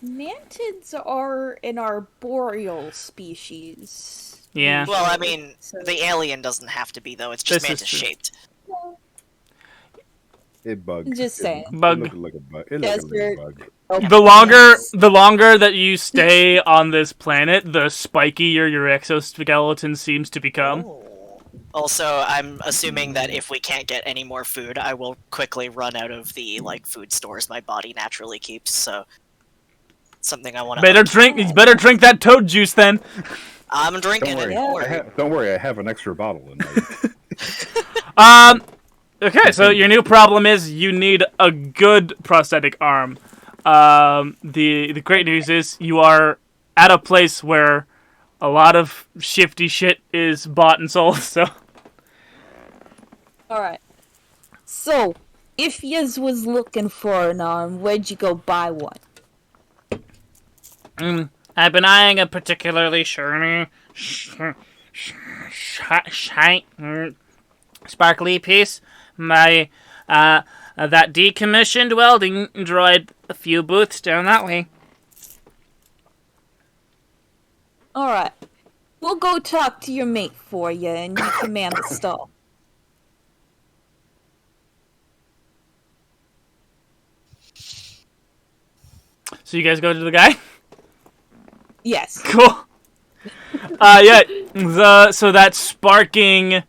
Mantids are an arboreal species. Yeah. Well, I mean, So- the alien doesn't have to be, though. It's just This is true. mantis-shaped. It bugs. Just saying. Bug. It looked like a bug. It Yes, looked like a bug. The longer that you stay on this planet, the spikier your exoskeleton seems to become. Also, I'm assuming that if we can't get any more food, I will quickly run out of the, food stores my body naturally keeps, so... Something I want to... You better drink that toad juice then. I'm drinking Don't it, worry. don't worry. Don't worry. I have an extra bottle in my. Okay, so your new problem is you need a good prosthetic arm. The great news is you are at a place where a lot of shifty shit is bought and sold, so... Alright. So, if yous was looking for an arm, where'd you go buy one? I've been eyeing a particularly sparkly piece. My, that decommissioned welding droid, a few booths down that way. Alright. We'll go talk to your mate for you, and you command the stall. So you guys go to the guy? Yes. Cool. Yeah. So that sparking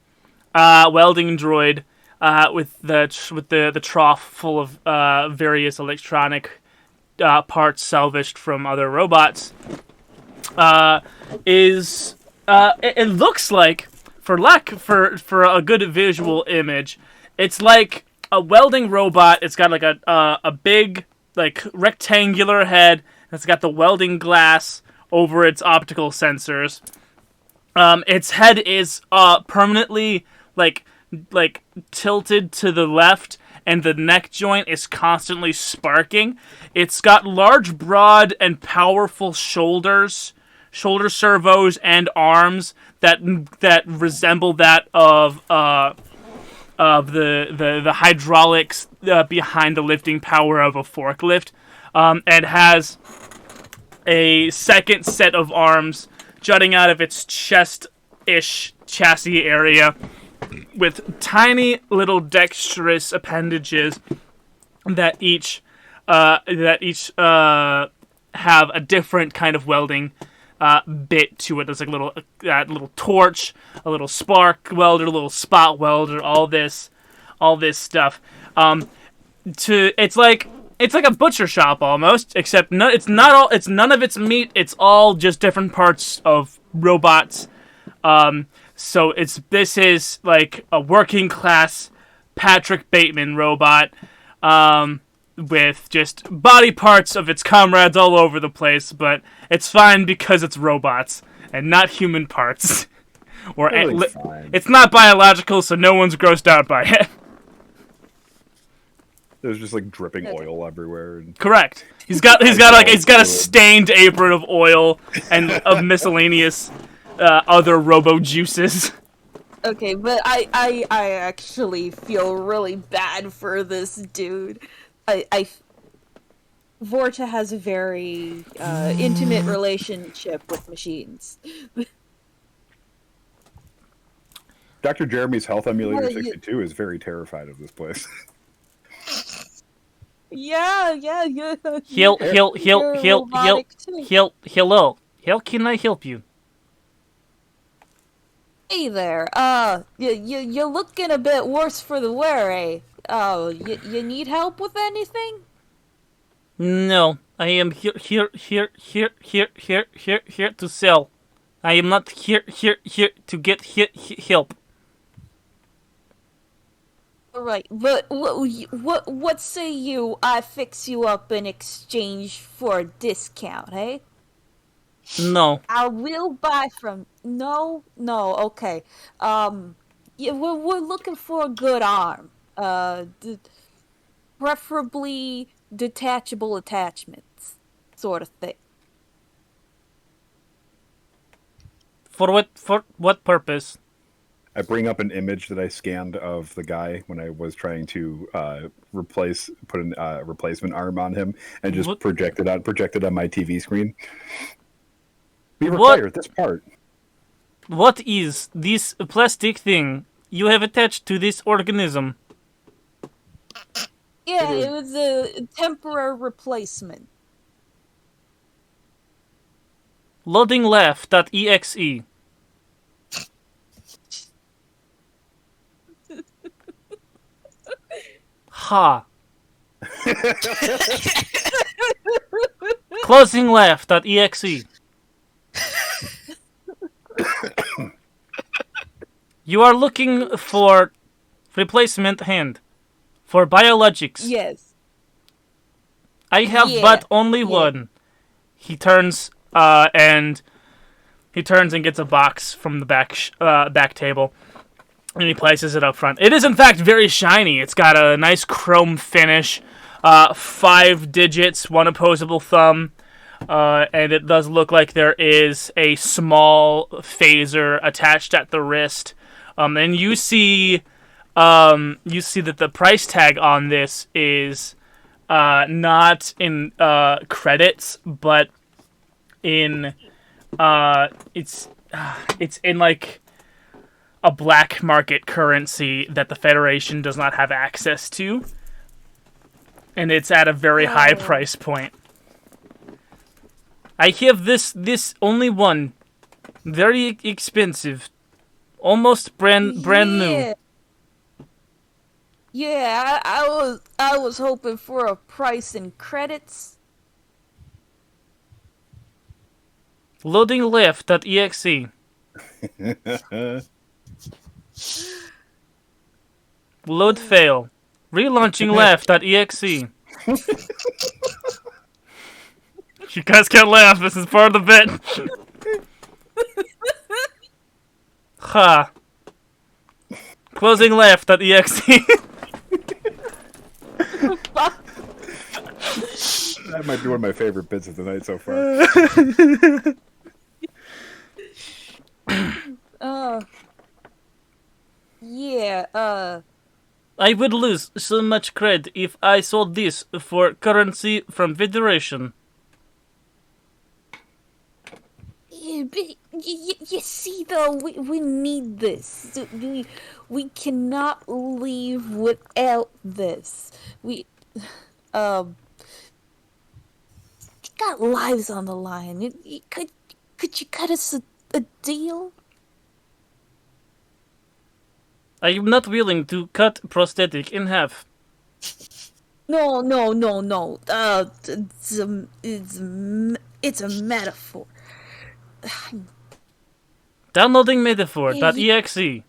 welding droid with the trough full of various electronic parts salvaged from other robots is it looks like, for a good visual image, it's like a welding robot. It's got like a big rectangular head. It's got the welding glass over its optical sensors. Its head is permanently like tilted to the left, and the neck joint is constantly sparking. It's got large, broad, and powerful shoulder servos and arms that resemble that of the hydraulics behind the lifting power of a forklift. And has a second set of arms jutting out of its chest-ish chassis area with tiny little dexterous appendages that each have a different kind of welding bit to it. There's like a little torch, a little spark welder, a little spot welder, all this stuff. It's like a butcher shop almost, except it's none of its meat. It's all just different parts of robots. So this is like a working class Patrick Bateman robot. with just body parts of its comrades all over the place, but it's fine because it's robots and not human parts. It's not biological, so no one's grossed out by it. There's just like dripping oil everywhere. And... Correct. He's got a stained apron of oil and of miscellaneous other robo juices. Okay, but I actually feel really bad for this dude. Vorta has a very intimate relationship with machines. Dr. Jeremy's Health Emulator 62 is very terrified of this place. Yeah. Hello. How can I help you? Hey there. You're looking a bit worse for the wear, eh? Oh, you need help with anything? No, I am here to sell. I am not here to get help. Alright, but what say I fix you up in exchange for a discount, eh? No. I will buy from... No, okay. Yeah, we're looking for a good arm. Preferably detachable attachments, sort of thing. For what purpose? I bring up an image that I scanned of the guy when I was trying to put a replacement arm on him, and just projected on my TV screen. We require this part. What is this plastic thing you have attached to this organism? Yeah, it was a temporary replacement. Loading left.exe. Ha. Closing left.exe. You are looking for replacement hand for biologics. Yes. I have but only one. He turns and gets a box from the back table, and he places it up front. It is in fact very shiny. It's got a nice chrome finish, 5 digits, 1 opposable thumb, and it does look like there is a small phaser attached at the wrist. And you see that the price tag on this is not in credits, but in it's in like a black market currency that the Federation does not have access to, and it's at a very high price point. I have this only one, very expensive, almost brand new. Yeah, I was hoping for a price in credits. Loading left.exe. Load fail. Relaunching left.exe. You guys can't laugh, this is part of the bit. Ha. Closing left.exe. That might be one of my favorite bits of the night so far. I would lose so much cred if I sold this for currency from Federation. Yeah, but you see, though, we need this. We cannot leave without this. We got lives on the line. Could you cut us a deal? I am not willing to cut prosthetic in half. No. It's a metaphor. Downloading metaphor.exe.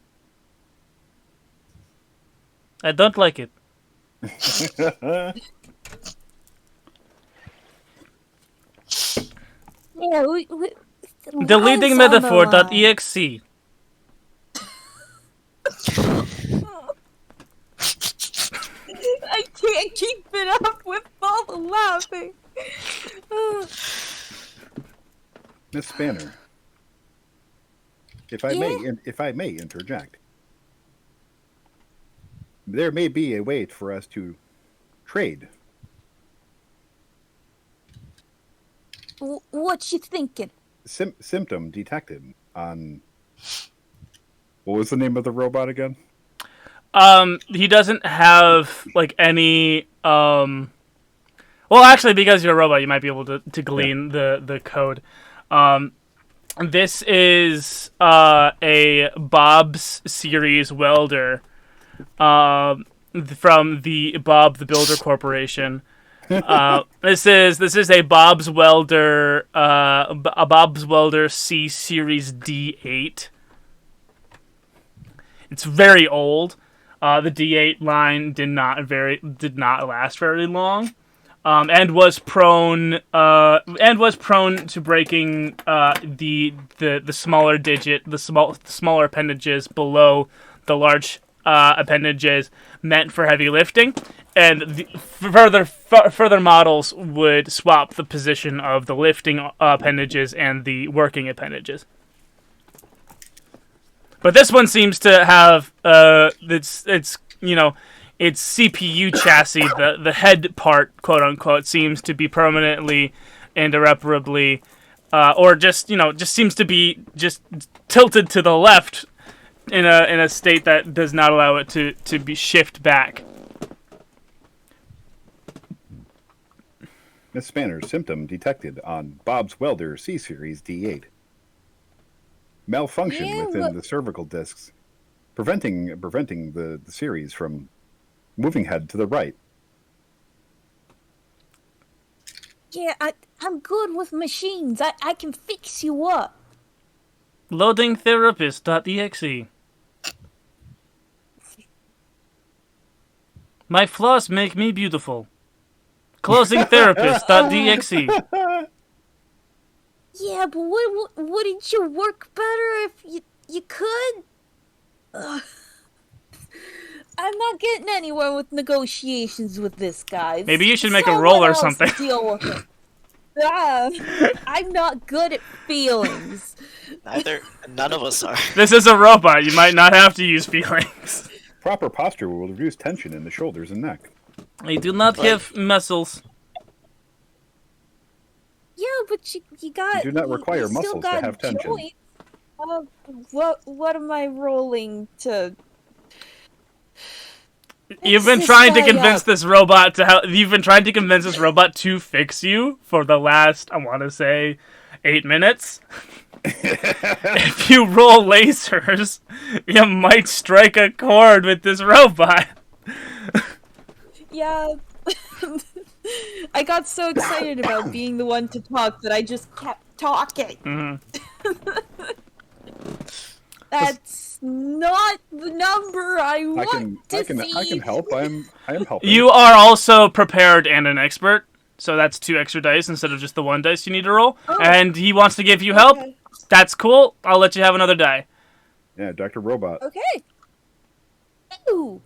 I don't like it. Yeah, Deleting lives on the line. metaphor.exe. I can't keep it up with all the laughing. Miss Spanner, if I may interject, there may be a way for us to trade. What you thinking? Symptom detected on. What was the name of the robot again? He doesn't have like any well, actually, because you're a robot, you might be able to glean the code. This is a Bob's series welder from the Bob the Builder Corporation. This is a Bob's welder C series D8. It's very old. The D8 line did not last very long, and was prone to breaking the smaller digit, the smaller appendages below the large appendages meant for heavy lifting, and further models would swap the position of the lifting appendages and the working appendages. But this one seems to have its CPU chassis, the head part, quote unquote, seems to be permanently and irreparably, or just seems to be just tilted to the left in a state that does not allow it to be shift back. Miss Spanner's symptom detected on Bob's Welder C Series D8. Malfunction within the cervical discs, preventing the series from moving head to the right. Yeah, I'm good with machines. I can fix you up. Loading therapist.exe. My flaws make me beautiful. Closing therapist.exe. Yeah, but wouldn't you work better if you could? I'm not getting anywhere with negotiations with this guy. Maybe you should make a roll or something. Deal with it. I'm not good at feelings. None of us are. This is a robot. You might not have to use feelings. Proper posture will reduce tension in the shoulders and neck. I do not have muscles. Yeah, but you got. You do not require you still muscles to got have tension. joints. What am I rolling to? You've been trying to convince this robot You've been trying to convince this robot to fix you for the last, I want to say, 8 minutes. If you roll lasers, you might strike a chord with this robot. Yeah. I got so excited about being the one to talk that I just kept talking. Mm-hmm. That's not the number I want to see. I can help. I am helping. You are also prepared and an expert, so that's 2 extra dice instead of just the 1 dice you need to roll. Oh. And he wants to give you help. Okay. That's cool. I'll let you have another die. Yeah, Dr. Robot. Okay. Ooh.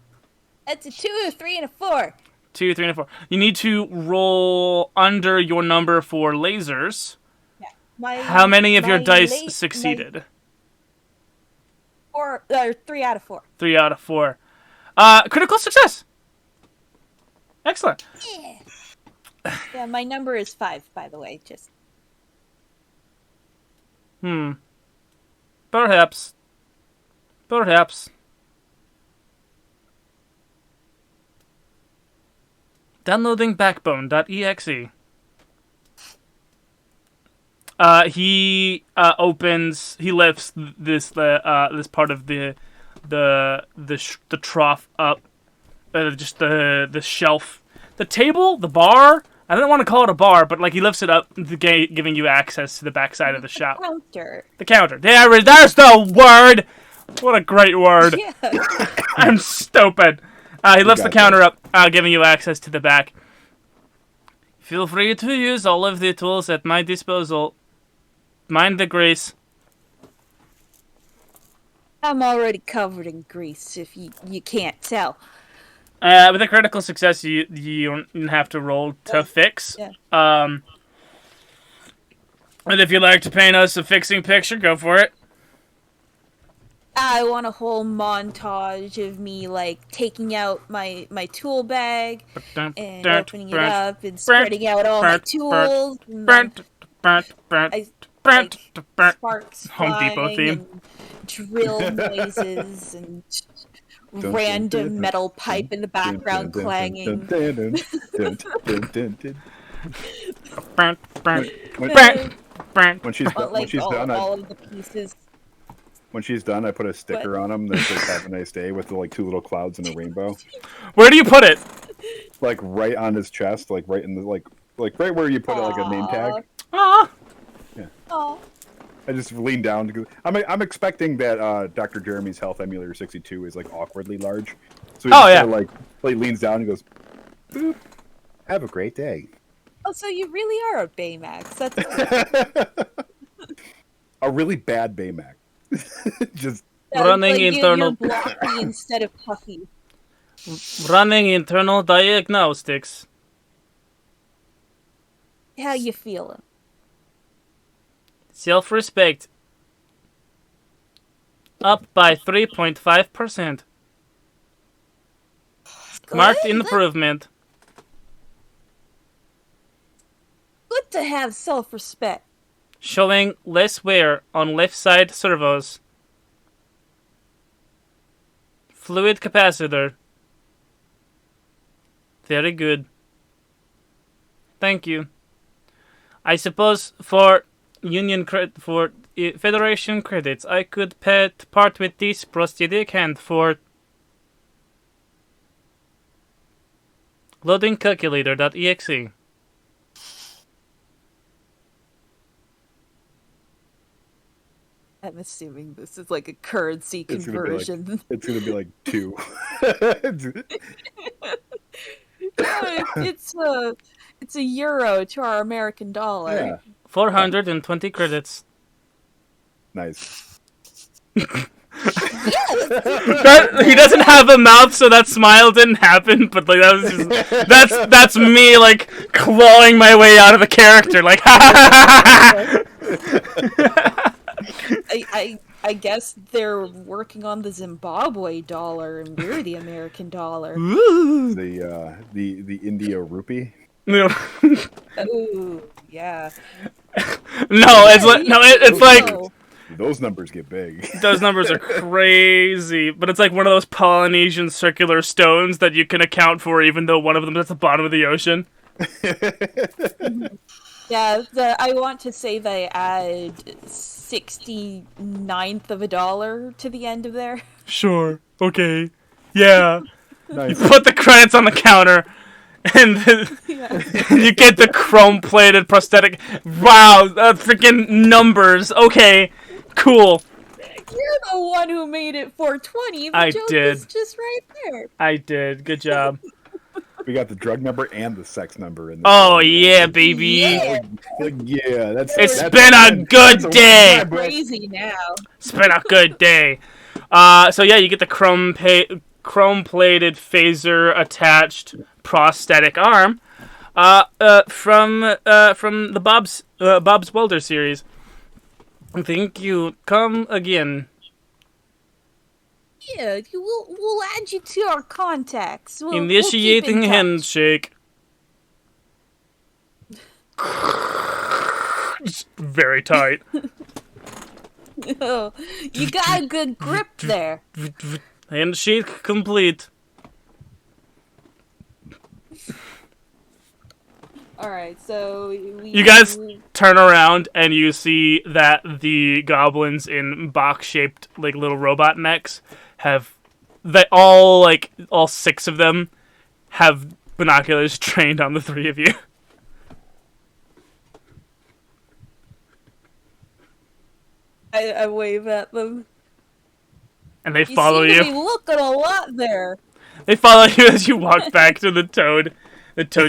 That's a 2, a 3, and a 4. 2, 3, and 4. You need to roll under your number for lasers. Yeah. How many of your dice succeeded? 3 out of 4. 3 out of 4. Critical success. Excellent. Yeah. Yeah, my number is 5, by the way. Just. Perhaps. Downloading backbone.exe. He lifts this part of the trough up, just the shelf, the table, the bar. I don't want to call it a bar, but like he lifts it up, giving you access to the backside of the shop. Counter. The counter. There's the word. What a great word. Yeah. I'm stupid. He lifts the counter up, giving you access to the back. Feel free to use all of the tools at my disposal. Mind the grease. I'm already covered in grease, if you can't tell. With a critical success, you don't have to roll to fix. Yeah. And if you'd like to paint us a fixing picture, go for it. I want a whole montage of me, like, taking out my tool bag and opening it up and spreading out all my tools. And then sparks Home Depot flying theme. and drill noises and random metal pipe in the background clanging. When she's done, all of the pieces. when she's done, I put a sticker on them that says "Have a nice day" with the, like, 2 little clouds and a rainbow, Where do you put it? like right on his chest, like right in the like right where you put it, like a name tag. Ah. Oh, I just lean down because I'm expecting that Dr. Jeremy's Health Emulator 62 is like awkwardly large, so he just yeah. kinda, like leans down and goes, "Boop, have a great day." oh, so you really are a Baymax. That's A really bad Baymax. Just Running like internal- You're blocky instead of puffy. Running internal diagnostics. How you feeling? Self-respect. Up by 3.5%. Marked Good. improvement. Good to have self-respect. Showing less wear on left side servos. Fluid capacitor. Very good. Thank you. I suppose for Federation credits, I could part with this prosthetic hand for loading calculator.exe. I'm assuming this is like a currency conversion. it's gonna be like 2. It's a euro to our American dollar. Yeah, 420 credits. nice. He doesn't have a mouth, so that smile didn't happen. But like that was just, that's me like clawing my way out of the character. Like, I guess they're working on the Zimbabwe dollar, and we're the American dollar. The India rupee. No, Ooh, yeah. it's like Oh, Those numbers get big. those numbers are crazy. But it's like one of those Polynesian circular stones that you can account for, even though one of them is at the bottom of the ocean. yeah. I want to say they add 69th of a dollar to the end of there. Sure. Okay. Yeah. Nice. Put the credits on the counter, and then you get the chrome-plated prosthetic. Wow, freaking numbers. Okay, cool. You're the one who made it 420. The I joke did. is just right there. I did. Good job. We got the drug number and the sex number in this. Oh yeah, baby. Yeah. Yeah, It's that's been a good that's day. win, boy. Crazy now. It's been a good day. So yeah, you get the chrome-plated phaser attached prosthetic arm. From the Bob's Welder series. Thank you. Come again. Yeah, we'll add you to our contacts. We'll Initiating keep in touch. handshake. Very tight. Oh, you got a good grip there. Handshake complete. Alright, so You guys turn around and you see that the goblins in box-shaped like little robot mechs all 6 of them have binoculars trained on the 3 of you. I wave at them. And they follow you. you. Seem to be looking a lot there. They follow you as you walk back to the toad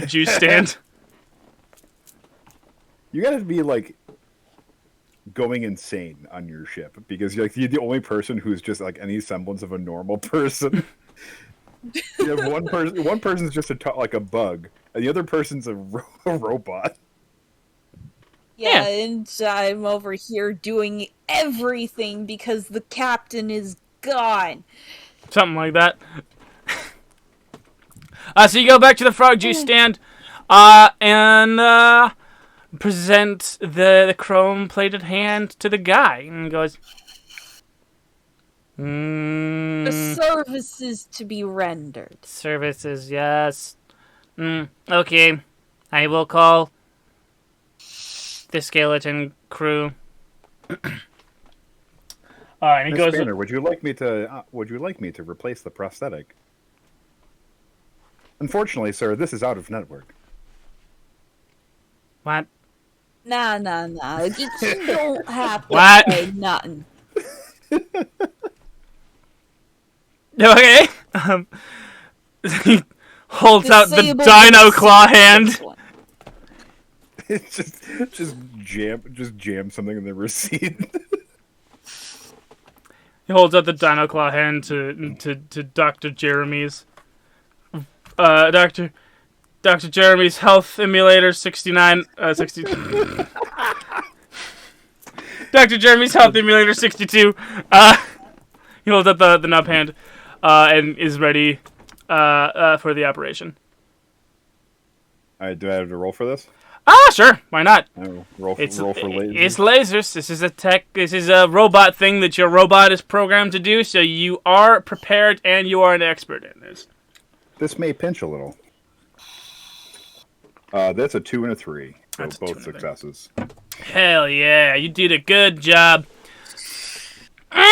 juice stand. You gotta be like going insane on your ship because you're the only person who's just like any semblance of a normal person. You have one person. One person's just like a bug, and the other person's a robot. Yeah, and I'm over here doing everything because the captain is gone. Something like that. So you go back to the frog juice stand, and present the chrome-plated hand to the guy, and goes, The services to be rendered. Services, yes. Okay. I will call the skeleton crew. And he Miss goes. Banner, would you like me to replace the prosthetic? Unfortunately, sir, this is out of network. What? Nah. You don't have to What? say nothing. Okay. He holds out the Disable dino the claw this hand. one. It's just jam something in the receipt. He holds out the dino claw hand to Dr. Jeremy's. Dr. Jeremy's health emulator 69 60. Dr. Jeremy's health emulator 62. He holds up the nub hand and is ready for the operation. All right, do I have to roll for this? Sure. Why not? Roll for lasers. It's lasers. This is a This is a robot thing that your robot is programmed to do. So you are prepared and you are an expert in this. This may pinch a little. That's a 2 and a 3. So That's a both 2 and a 3. successes. Hell yeah! You did a good job. Sorry,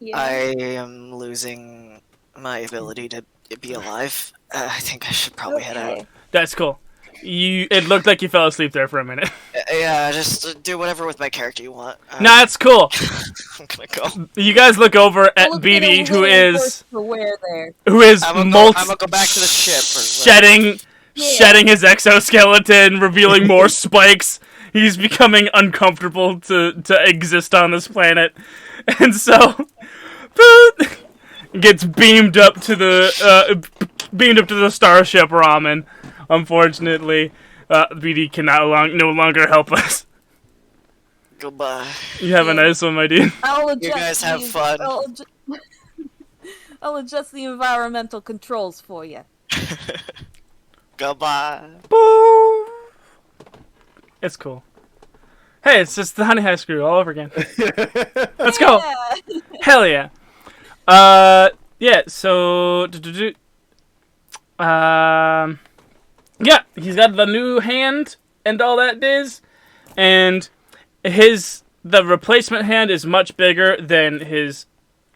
Yeah. I am losing my ability to be alive. I think I should probably head out. That's cool. It looked like you fell asleep there for a minute. Yeah, just do whatever with my character you want. No, that's cool. I'm gonna go. You guys look over at I'll get a BD, who little is worse for wear there. I'm gonna go back to the ship. shedding his exoskeleton, revealing more spikes. He's becoming uncomfortable to exist on this planet, and so gets beamed up to the starship Ramen. Unfortunately, BD can no longer help us. Goodbye. You have a nice one, my dude. You guys have fun. I'll adjust the environmental controls for you. Goodbye. Boom. It's cool. Hey, it's just the Honey High Screw all over again. Let's go. Yeah. Hell yeah. Yeah. So. Yeah, he's got the new hand and all that is, and the replacement hand is much bigger than his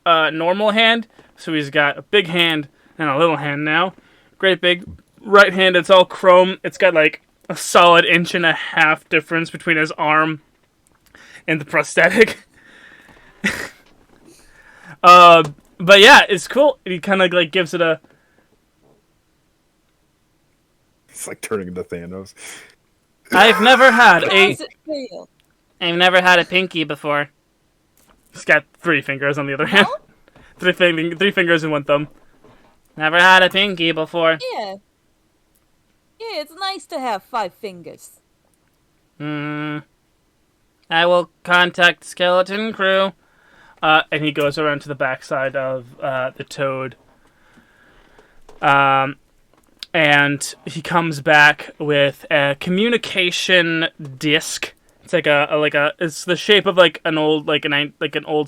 normal hand. So he's got a big hand and a little hand now. Great big right hand. It's all chrome. It's got like a solid 1.5 inch difference between his arm and the prosthetic. But yeah, it's cool. He kind of like gives it a. It's like turning into Thanos. I've never had How does it feel? I've never had a pinky before. He's got 3 fingers on the other hand. 3 fingers and 1 thumb. Never had a pinky before. Yeah. Yeah, it's nice to have 5 fingers. I will contact skeleton crew. And he goes around to the backside of the toad. And he comes back with a communication disc. It's like it's the shape of like an old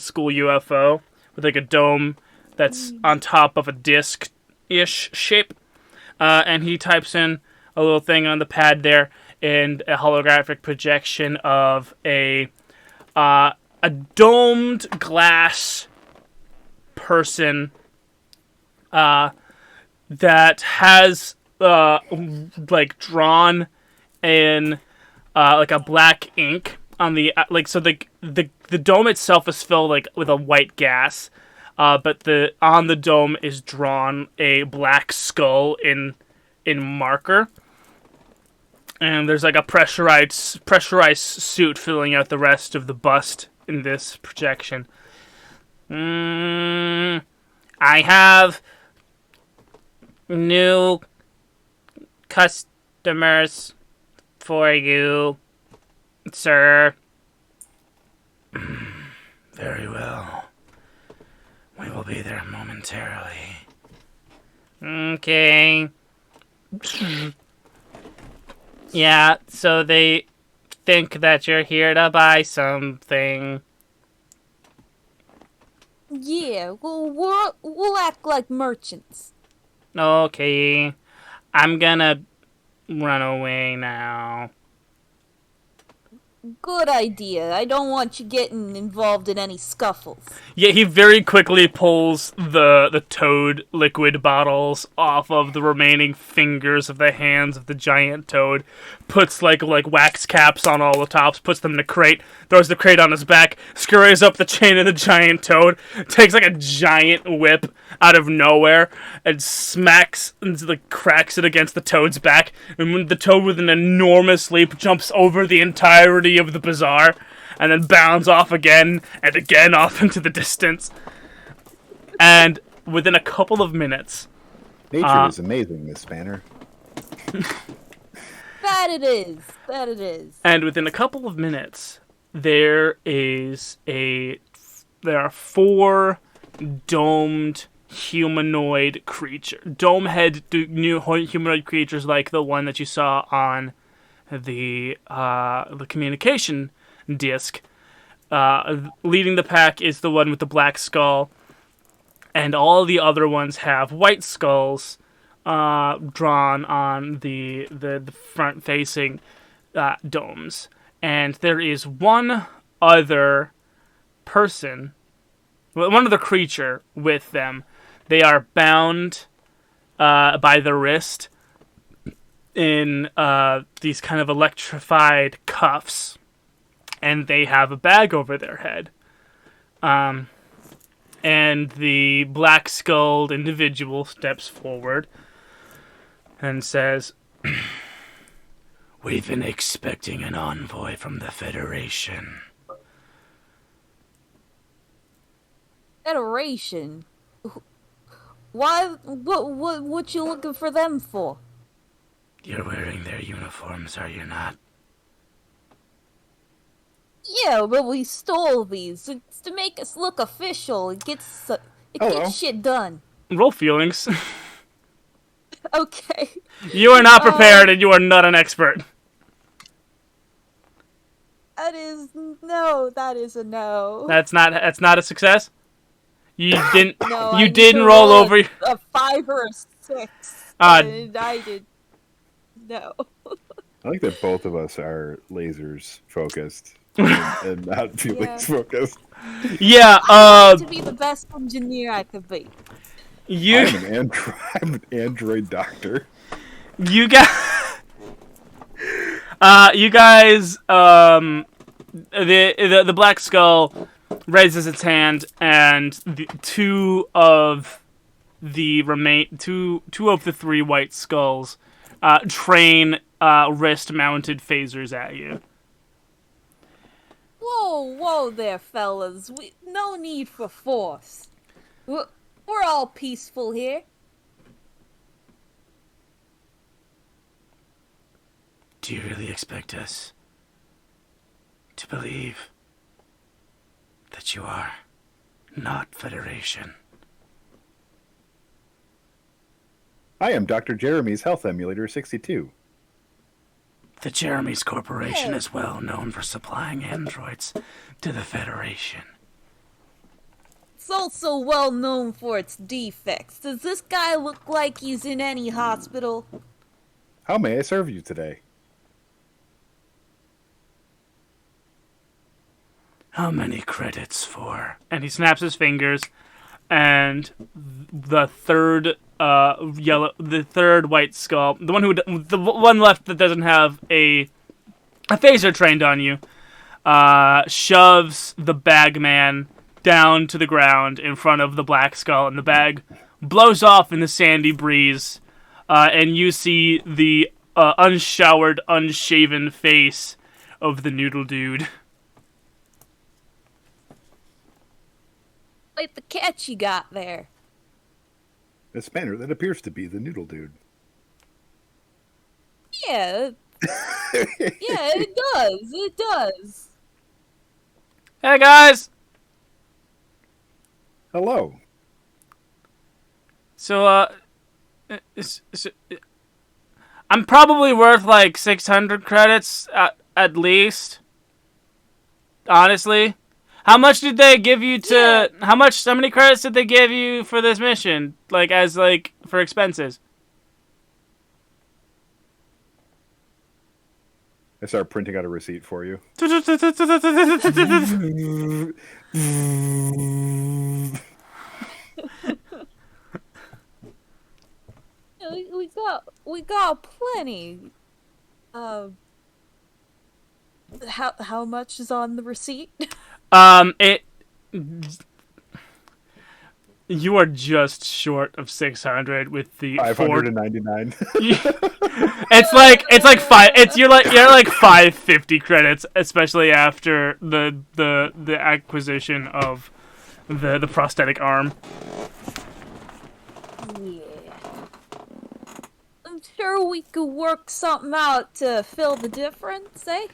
school UFO with like a dome that's on top of a disc-ish shape. And he types in a little thing on the pad there, and a holographic projection of a domed glass person that has like drawn in like a black ink on the so the dome itself is filled like with a white gas, but on the dome is drawn a black skull in marker. And there's like a pressurized suit filling out the rest of the bust in this projection. I have new customers for you, sir. Very well. We will be there momentarily. Okay. Yeah, so they think that you're here to buy something. Yeah, we'll act like merchants. Okay. I'm gonna run away now. Good idea. I don't want you getting involved in any scuffles. Yeah, he very quickly pulls the toad liquid bottles off of the remaining fingers of the hands of the giant toad, puts like wax caps on all the tops, puts them in a crate, throws the crate on his back, scurries up the chain of the giant toad, takes like a giant whip out of nowhere, and smacks and like cracks it against the toad's back, and when the toad with an enormous leap jumps over the entirety of the bazaar, and then bounds off again and again off into the distance. And within a couple of minutes... Nature is amazing, Miss Spanner. That it is. That it is. And within a couple of minutes, there are 4 domed humanoid creatures. Dome-head new humanoid creatures like the one that you saw on the communication disc. Leading the pack is the one with the black skull, and all the other ones have white skulls drawn on the front-facing domes. And there is one other person, one other creature with them. They are bound by the wrist in these kind of electrified cuffs, and they have a bag over their head. And the black-skulled individual steps forward and says, "We've been expecting an envoy from the Federation." Federation? Why? What you looking for them for? You're wearing their uniforms, are you not? Yeah, but we stole these. It's to make us look official. It gets shit done. Roll feelings. Okay. You are not prepared, and you are not an expert. That is a no. That's not a success. You didn't. No, You I didn't need to roll over. a 5 or a 6. Uh, And I did. No. I like that both of us are lasers focused and not feelings focused. Yeah. To be the best engineer I could be. I'm an android doctor. You guys. The Black Skull raises its hand, and two of the 3 White Skulls train wrist-mounted phasers at you. Whoa there, fellas. No need for force. We're all peaceful here. Do you really expect us to believe that you are not Federation? I am Dr. Jeremy's Health Emulator 62. The Jeremy's Corporation is well known for supplying androids to the Federation. It's also well known for its defects. Does this guy look like he's in any hospital? How may I serve you today? How many credits for? And he snaps his fingers, and the third White Skull, the one left that doesn't have a phaser trained on you, shoves the bagman down to the ground in front of the Black Skull, and the bag blows off in the sandy breeze, and you see the unshowered, unshaven face of the Noodle Dude. Like the catch you got there. A spanner that appears to be the Noodle Dude. Yeah. Yeah, it does. It does. Hey guys. Hello. So I'm probably worth like 600 credits at least. Honestly, how much did they give you to? Yeah. How many credits did they give you for this mission? Like as like for expenses? I start printing out a receipt for you. We got plenty. How much is on the receipt? It. You are just short of 600 with the 599. It's like five. You're like 550 credits, especially after the acquisition of the prosthetic arm. Yeah. I'm sure we could work something out to fill the difference, eh?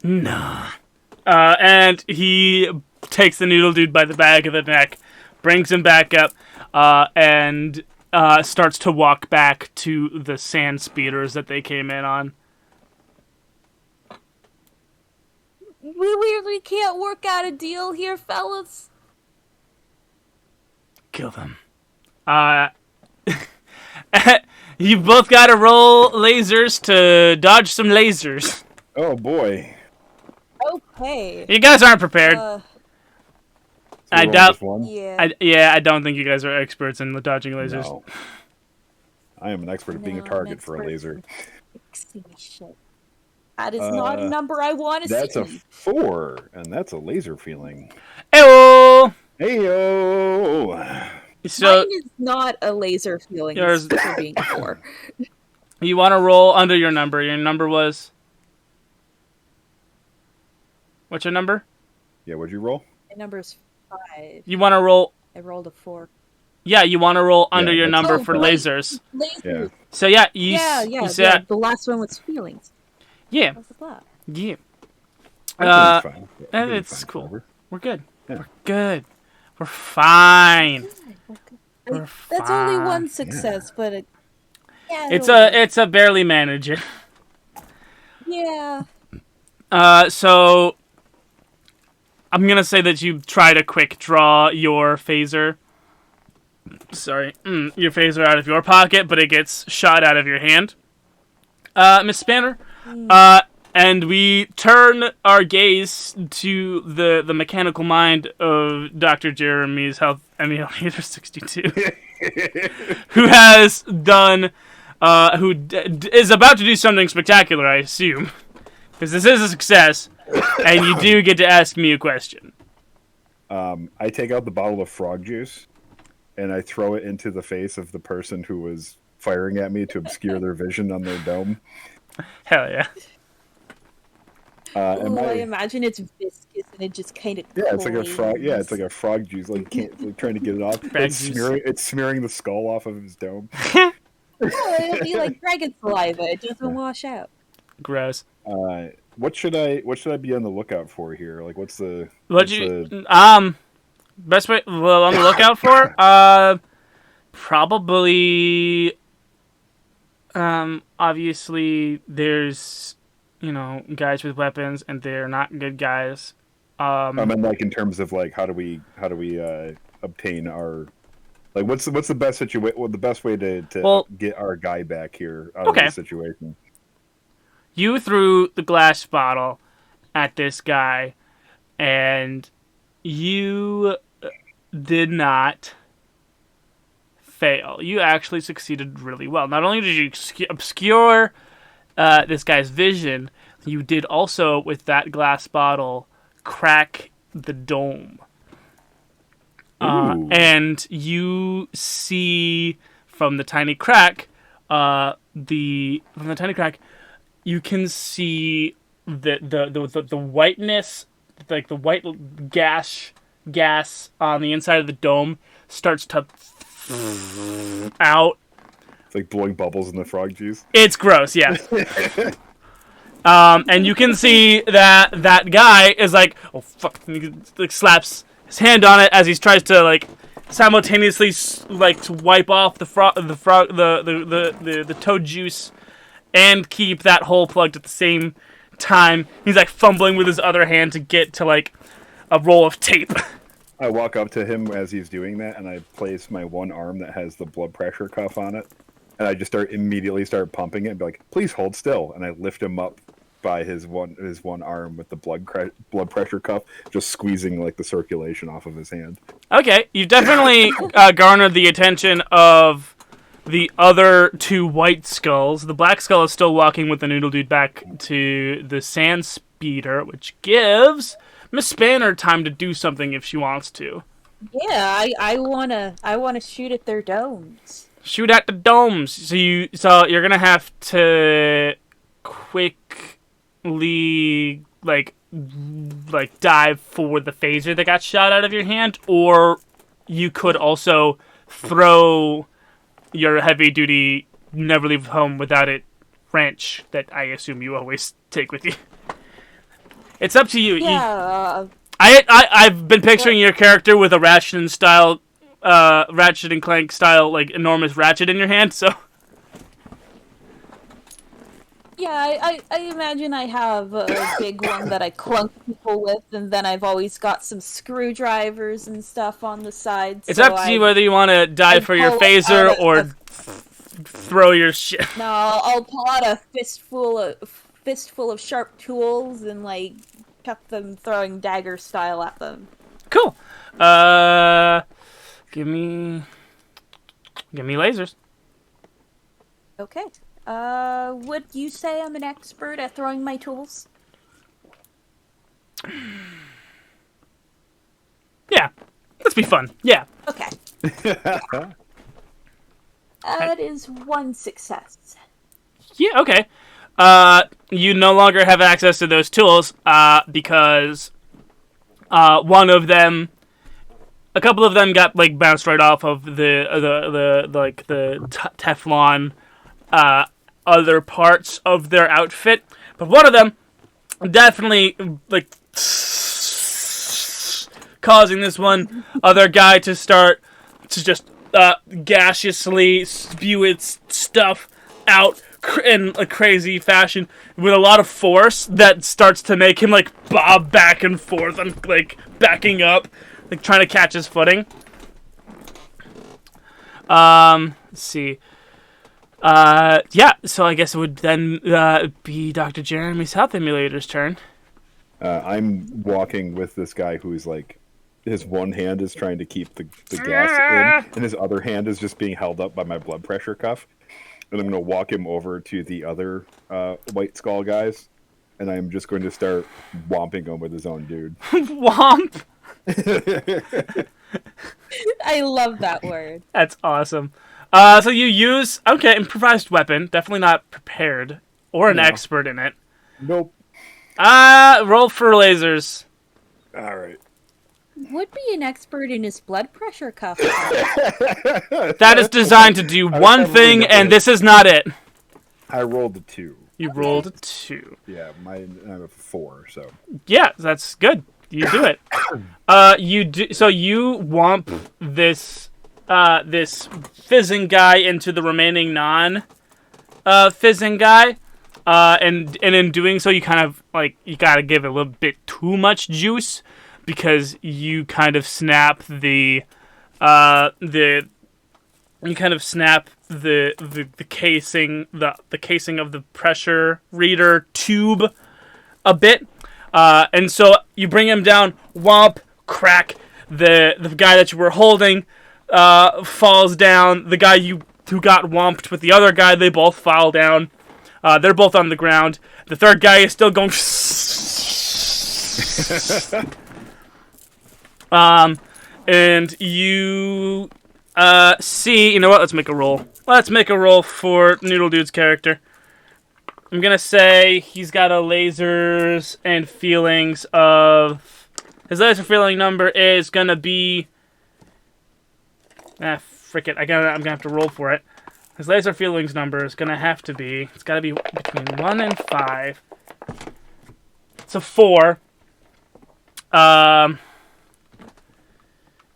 Nah. And he takes the Noodle Dude by the back of the neck, brings him back up, and starts to walk back to the sand speeders that they came in on. We really can't work out a deal here, fellas. Kill them. You both got to roll lasers to dodge some lasers. Oh boy. Okay. You guys aren't prepared. I roll doubt. just one? Yeah. I don't think you guys are experts in the dodging lasers. No. I am an expert at being a target for a laser. Shit. That is not a number I want to see. That's a 4, and that's a laser feeling. Eyo! Heyo! So Mine is not a laser feeling. Yours- For being 4. you want to roll under your number. Your number was. What's your number? Yeah, what'd you roll? My number's 5. You want to roll. I rolled a 4. Yeah, you want to roll under your that's- number Oh, for right. lasers. Lasers. Yeah. So yeah, Yeah. said The last one was feelings. yeah, How's that? yeah. Everything's fine. Everything's It's fine, cool. Clover. We're good. Yeah. We're good. We're fine. We're That's only fine. one success, but yeah. It's a barely manage it. Yeah. So I'm gonna say that you try to quick draw your phaser. Sorry, your phaser out of your pocket, but it gets shot out of your hand. Miss Spanner. And we turn our gaze to the mechanical mind of Dr. Jeremy's Health Emulator 62, who has done, is about to do something spectacular, I assume, because this is a success, and you do get to ask me a question. I take out the bottle of frog juice, and I throw it into the face of the person who was firing at me to obscure their vision on their dome. Hell yeah. I imagine it's viscous and it just kind of. Yeah, it's like a frog. Yeah, it's like a frog juice. Like trying to get it off. It's smearing the skull off of his dome. Oh, it'll be like dragon saliva. It doesn't wash out. Gross. What should I be on the lookout for here? Like, best way? Well, on the lookout for? Probably. Obviously, there's, guys with weapons, and they're not good guys. I mean, like in terms of like how do we obtain our, like what's the best situation? Well, the best way to get our guy back here out of this situation. You threw the glass bottle at this guy, and you did not fail. You actually succeeded really well. Not only did you obscure this guy's vision, you did also, with that glass bottle, crack the dome. Ooh. and you see from the tiny crack, you can see the whiteness, like the white gas on the inside of the dome starts to out. It's like blowing bubbles in the frog juice. It's gross, yeah. And you can see that guy is like, oh fuck, and he like slaps his hand on it as he tries to like simultaneously like to wipe off the toad juice and keep that hole plugged at the same time. He's like fumbling with his other hand to get to like a roll of tape. I walk up to him as he's doing that, and I place my one arm that has the blood pressure cuff on it, and I just immediately start pumping it and be like, please hold still. And I lift him up by his one arm with the blood pressure cuff, just squeezing like the circulation off of his hand. Okay, you've definitely garnered the attention of the other two white skulls. The black skull is still walking with the noodle dude back to the sand speeder, which gives Miss Spanner time to do something if she wants to. Yeah, I wanna shoot at their domes. Shoot at the domes. So you're gonna have to quickly like dive for the phaser that got shot out of your hand, or you could also throw your heavy duty never leave home without it wrench that I assume you always take with you. It's up to you. Yeah. I've been picturing your character with a Ratchet and Clank style, like enormous ratchet in your hand. So Yeah, I imagine I have a big one that I clunk people with, and then I've always got some screwdrivers and stuff on the side. It's up to you whether you want to dive for your phaser or throw your shit. No, I'll pull out a fistful of sharp tools and like chuck them, throwing dagger style at them. Cool. Give me lasers. Okay. Would you say I'm an expert at throwing my tools? Yeah. Let's be fun. Yeah. Okay. That is one success. Yeah, okay. You no longer have access to those tools, because one of them, a couple of them got like bounced right off of the Teflon other parts of their outfit, but one of them definitely like causing this one other guy to start to just gaseously spew its stuff out in a crazy fashion with a lot of force that starts to make him like bob back and forth and like backing up, like trying to catch his footing. Let's see. Yeah, so I guess it would then be Dr. Jeremy's health emulator's turn. I'm walking with this guy who's like, his one hand is trying to keep the gas in, and his other hand is just being held up by my blood pressure cuff. And I'm going to walk him over to the other white skull guys, and I'm just going to start whomping him with his own dude. Womp! I love that word. That's awesome. So you use, improvised weapon. Definitely not prepared or an expert in it. Nope. Roll for lasers. All right. Would be an expert in his blood pressure cuff. That is designed to do one thing, and this is not it. I rolled a 2. You rolled a 2. Yeah, I have a 4, so. Yeah, that's good. You do it. You do. So you whomp this fizzing guy into the remaining fizzing guy, and in doing so, you kind of like you gotta give it a little bit too much juice because you kind of snap the casing of the pressure reader tube a bit. And so you bring him down, whomp, crack. The guy that you were holding falls down. The guy who got whomped with the other guy, they both fall down. They're both on the ground. The third guy is still going. and you see. You know what? Let's make a roll. Let's make a roll for Noodle Dude's character. I'm gonna say he's got a lasers and feelings of. His laser feeling number is gonna be. Frick it! I'm gonna have to roll for it. His laser feelings number is gonna have to be. It's gotta be between 1 and 5. It's a 4.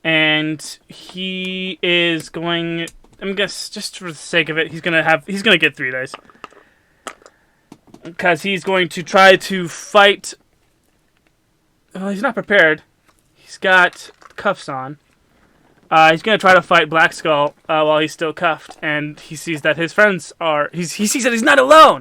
And he is going. I'm guess just for the sake of it, he's gonna get 3 dice. Because he's going to try to fight. Well, he's not prepared. He's got cuffs on. He's going to try to fight Black Skull while he's still cuffed, and he sees that his friends are. He sees that he's not alone.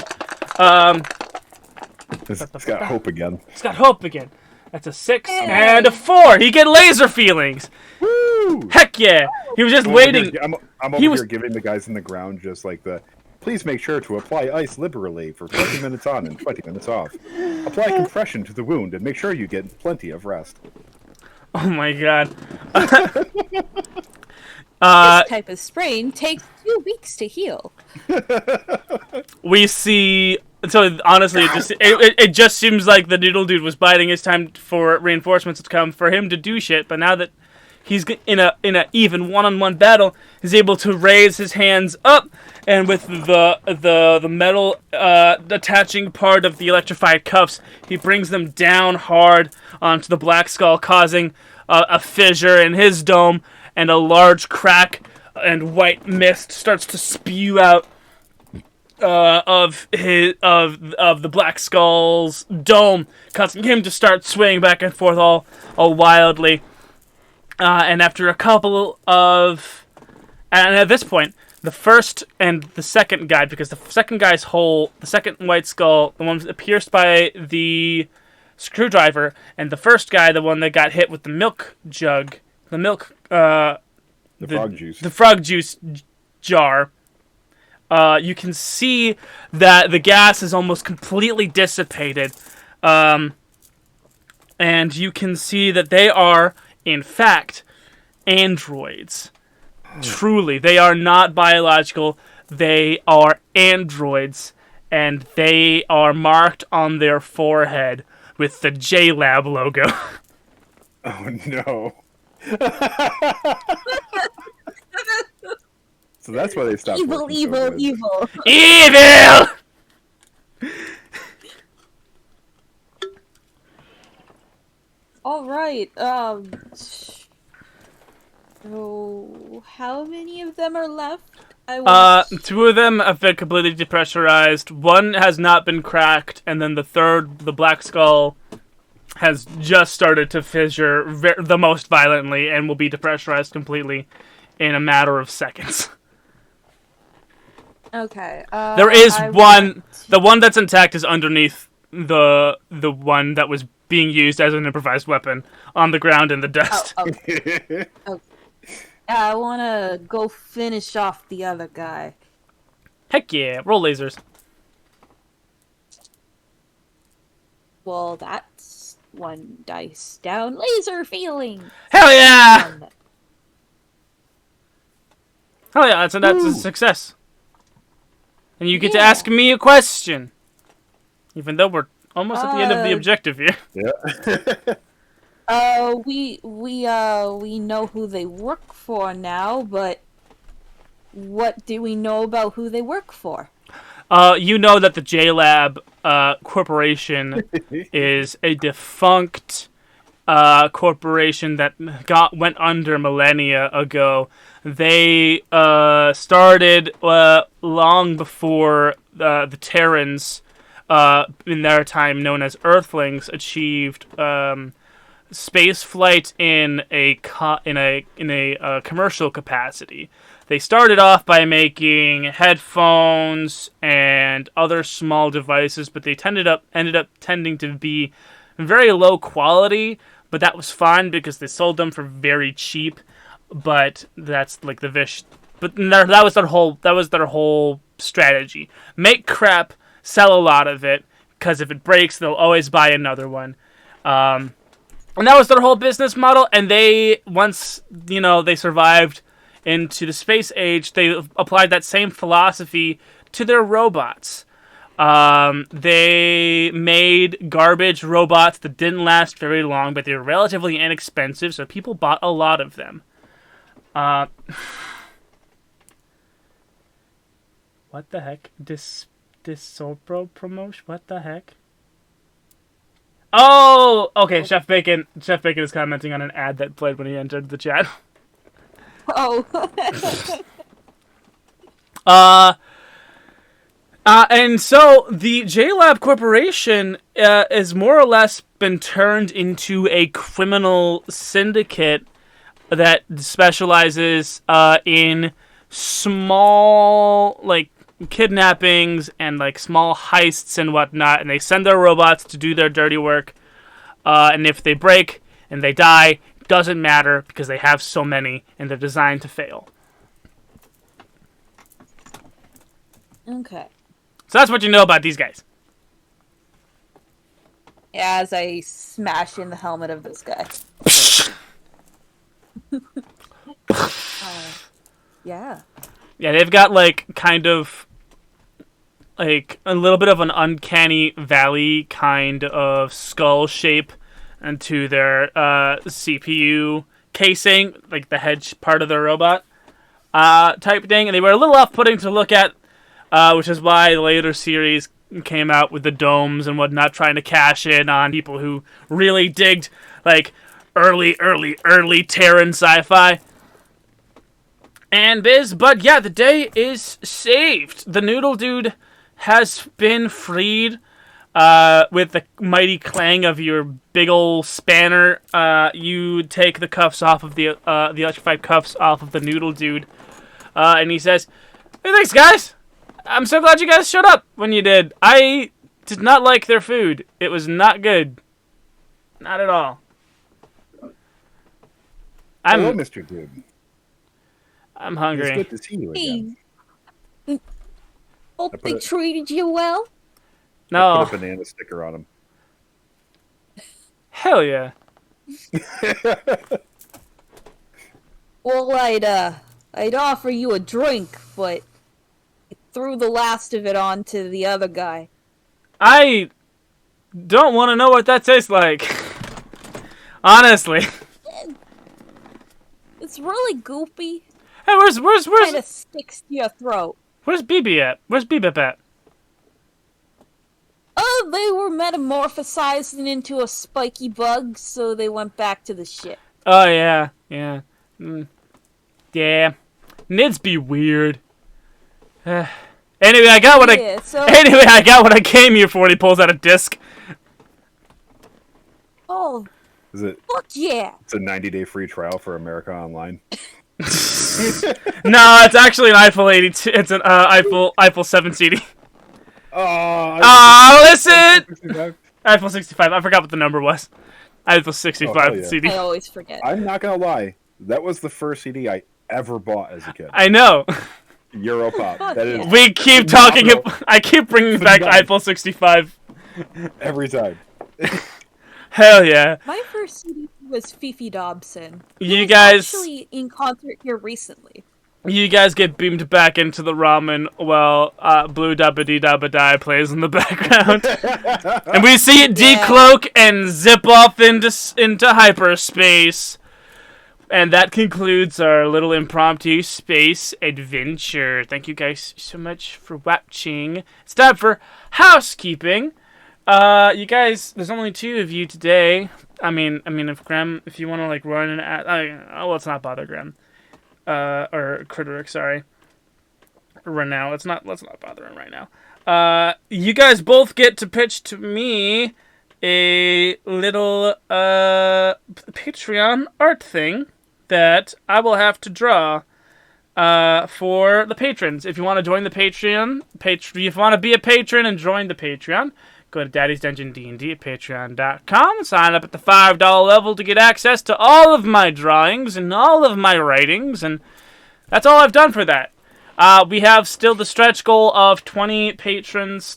He's got hope again. He's got hope again. That's a 6 and a 4. He get laser feelings. Woo! Heck yeah! He was just waiting. I'm over here giving the guys in the ground just like the. Please make sure to apply ice liberally for 20 minutes on and 20 minutes off. Apply compression to the wound and make sure you get plenty of rest. Oh my god. This type of sprain takes 2 weeks to heal. We see. So honestly, it just seems like the Noodle Dude was biding his time for reinforcements to come for him to do shit. But now that he's in a even one-on-one battle, he's able to raise his hands up, and with the metal attaching part of the electrified cuffs, he brings them down hard onto the Black Skull, causing a fissure in his dome, and a large crack and white mist starts to spew out of the Black Skull's dome, causing him to start swaying back and forth all wildly. And after a couple of... And at this point, the first and the second guy, because the second guy's hole, the second White Skull, the one pierced by the screwdriver, and the first guy, the one that got hit with the milk jug, the frog juice jar, you can see that the gas is almost completely dissipated. And you can see that they are, in fact, androids. Truly, they are not biological. They are androids, and they are marked on their forehead with the JLab logo. Oh no. So that's why they stopped. Evil. Evil! All right. So how many of them are left? 2 of them have been completely depressurized. 1 has not been cracked, and then the third, the Black Skull, has just started to fissure the most violently and will be depressurized completely in a matter of seconds. Okay. There is one. The one that's intact is underneath the one that was being used as an improvised weapon on the ground in the dust. Okay. I want to go finish off the other guy. Heck yeah! Roll lasers. Well, that's 1 dice down. Laser feeling. Hell yeah! Hell yeah! That's a success. And you get to ask me a question, even though we're almost at the end of the objective here. Yeah. We know who they work for now, but what do we know about who they work for? You know that the JLab corporation is a defunct corporation that went under millennia ago. They started long before the Terrans, in their time known as Earthlings, achieved space flight in a commercial capacity. They started off by making headphones and other small devices, but they ended up tending to be very low quality. But that was fine because they sold them for very cheap. But that's like the vish. But that was their whole strategy: make crap, sell a lot of it, because if it breaks, they'll always buy another one. And that was their whole business model. And they, once, they survived into the space age, they applied that same philosophy to their robots. They made garbage robots that didn't last very long, but they were relatively inexpensive, so people bought a lot of them. What the heck? Disopro promotion? What the heck? Oh! Okay, Chef Bacon is commenting on an ad that played when he entered the chat. Oh. And so the JLab Corporation has more or less been turned into a criminal syndicate that specializes in small, like, kidnappings and, like, small heists and whatnot. And they send their robots to do their dirty work. And if they break and they die, doesn't matter because they have so many and they're designed to fail. Okay. So that's what you know about these guys. As I smash in the helmet of this guy. Yeah. Yeah, they've got, like, kind of, like, a little bit of an uncanny valley kind of skull shape into their CPU casing, like the head part of their robot type thing. And they were a little off-putting to look at, which is why the later series came out with the domes and whatnot, trying to cash in on people who really digged, like, early Terran sci-fi. And but yeah, the day is saved. The Noodle Dude has been freed with the mighty clang of your big ol' spanner. You take the cuffs off of the electrified cuffs off of the Noodle Dude, and he says, "Hey, thanks, guys. I'm so glad you guys showed up when you did. I did not like their food. It was not good. Not at all." Hello, Mr. Dude. I'm hungry. It's good to see you again. Hey. Hope they treated you well. No. I put a banana sticker on him. Hell yeah. Well, I'd offer you a drink, but I threw the last of it on to the other guy. I don't want to know what that tastes like. Honestly. It's really goopy. Hey, where's Kind of sticks to your throat. Where's BB at? Where's Bebop at? Oh, they were metamorphosizing into a spiky bug, so they went back to the ship. Oh yeah. Yeah. Yeah. Nids be weird. Anyway, I got what I got what I came here for. And he pulls out a disc. Oh. Is it? Fuck yeah. It's a 90-day free trial for America Online. No, it's actually an Eiffel 82. It's an Eiffel 7 CD. Listen! Eiffel 65. I forgot what the number was. Eiffel 65 CD. I always forget. I'm not gonna lie. That was the first CD I ever bought as a kid. I know. Europop. That is. We keep talking. I keep bringing back Eiffel 65 every time. Hell yeah. My first CD was Fifi Dobson. You guys actually in concert here recently. You guys get beamed back into the ramen while Blue Dabba Dee Dabba Die plays in the background. And we see it decloak and zip off into hyperspace. And that concludes our little impromptu space adventure. Thank you guys so much for watching. It's time for housekeeping. You guys, there's only 2 of you today. I mean, if you want to like run and let's not bother Grem, or Criteric, sorry. Right now, let's not bother him right now. You guys both get to pitch to me a little Patreon art thing that I will have to draw for the patrons. If you want to join the Patreon, if you want to be a patron and join the Patreon, go to Daddy's Dungeon D&D at patreon.com. Sign up at the $5 level to get access to all of my drawings and all of my writings, and that's all I've done for that. We have still the stretch goal of 20 patrons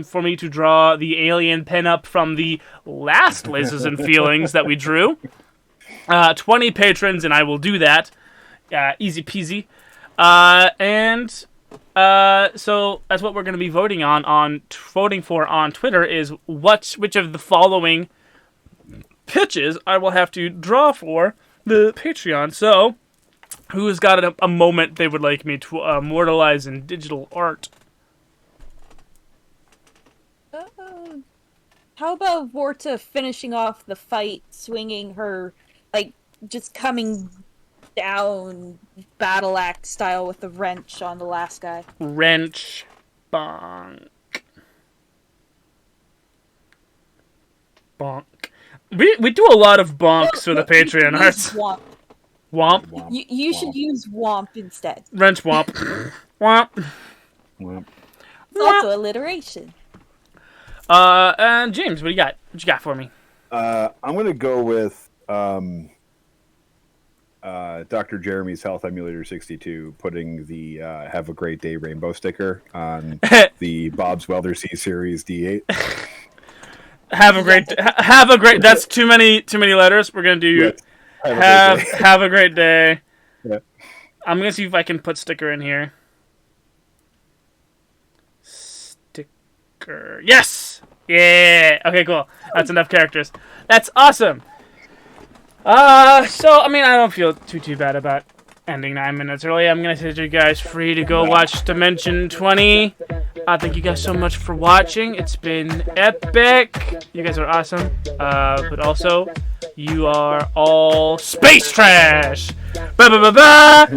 for me to draw the alien pinup from the last Lasers and Feelings that we drew. 20 patrons, and I will do that. Easy peasy. So that's what we're going to be voting for on Twitter is which of the following pitches I will have to draw for the Patreon. So, who has got a moment they would like me to immortalize in digital art? How about Vorta finishing off the fight, swinging her, like, just coming down battle act style with the wrench on the last guy? Wrench. Bonk. Bonk. We do a lot of bonks for the Patreon arts. Womp. Womp. You should use womp instead. Wrench womp. Womp. Womp. It's also alliteration. And James, what you got? What you got for me? I'm gonna go with Dr. Jeremy's Health Emulator 62, putting the Have a Great Day rainbow sticker on the Bob's Welder C Series D8. Have a great. That's too many letters. We're gonna do. Yes. Have a great day. Yeah. I'm gonna see if I can put sticker in here. Sticker. Yes. Yeah. Okay. Cool. That's enough characters. That's awesome. So I mean, I don't feel too bad about ending 9 minutes early. I'm gonna set you guys free to go watch Dimension 20. Thank you guys so much for watching. It's been epic. You guys are awesome. But also, you are all space trash. Ba ba ba ba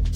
ba.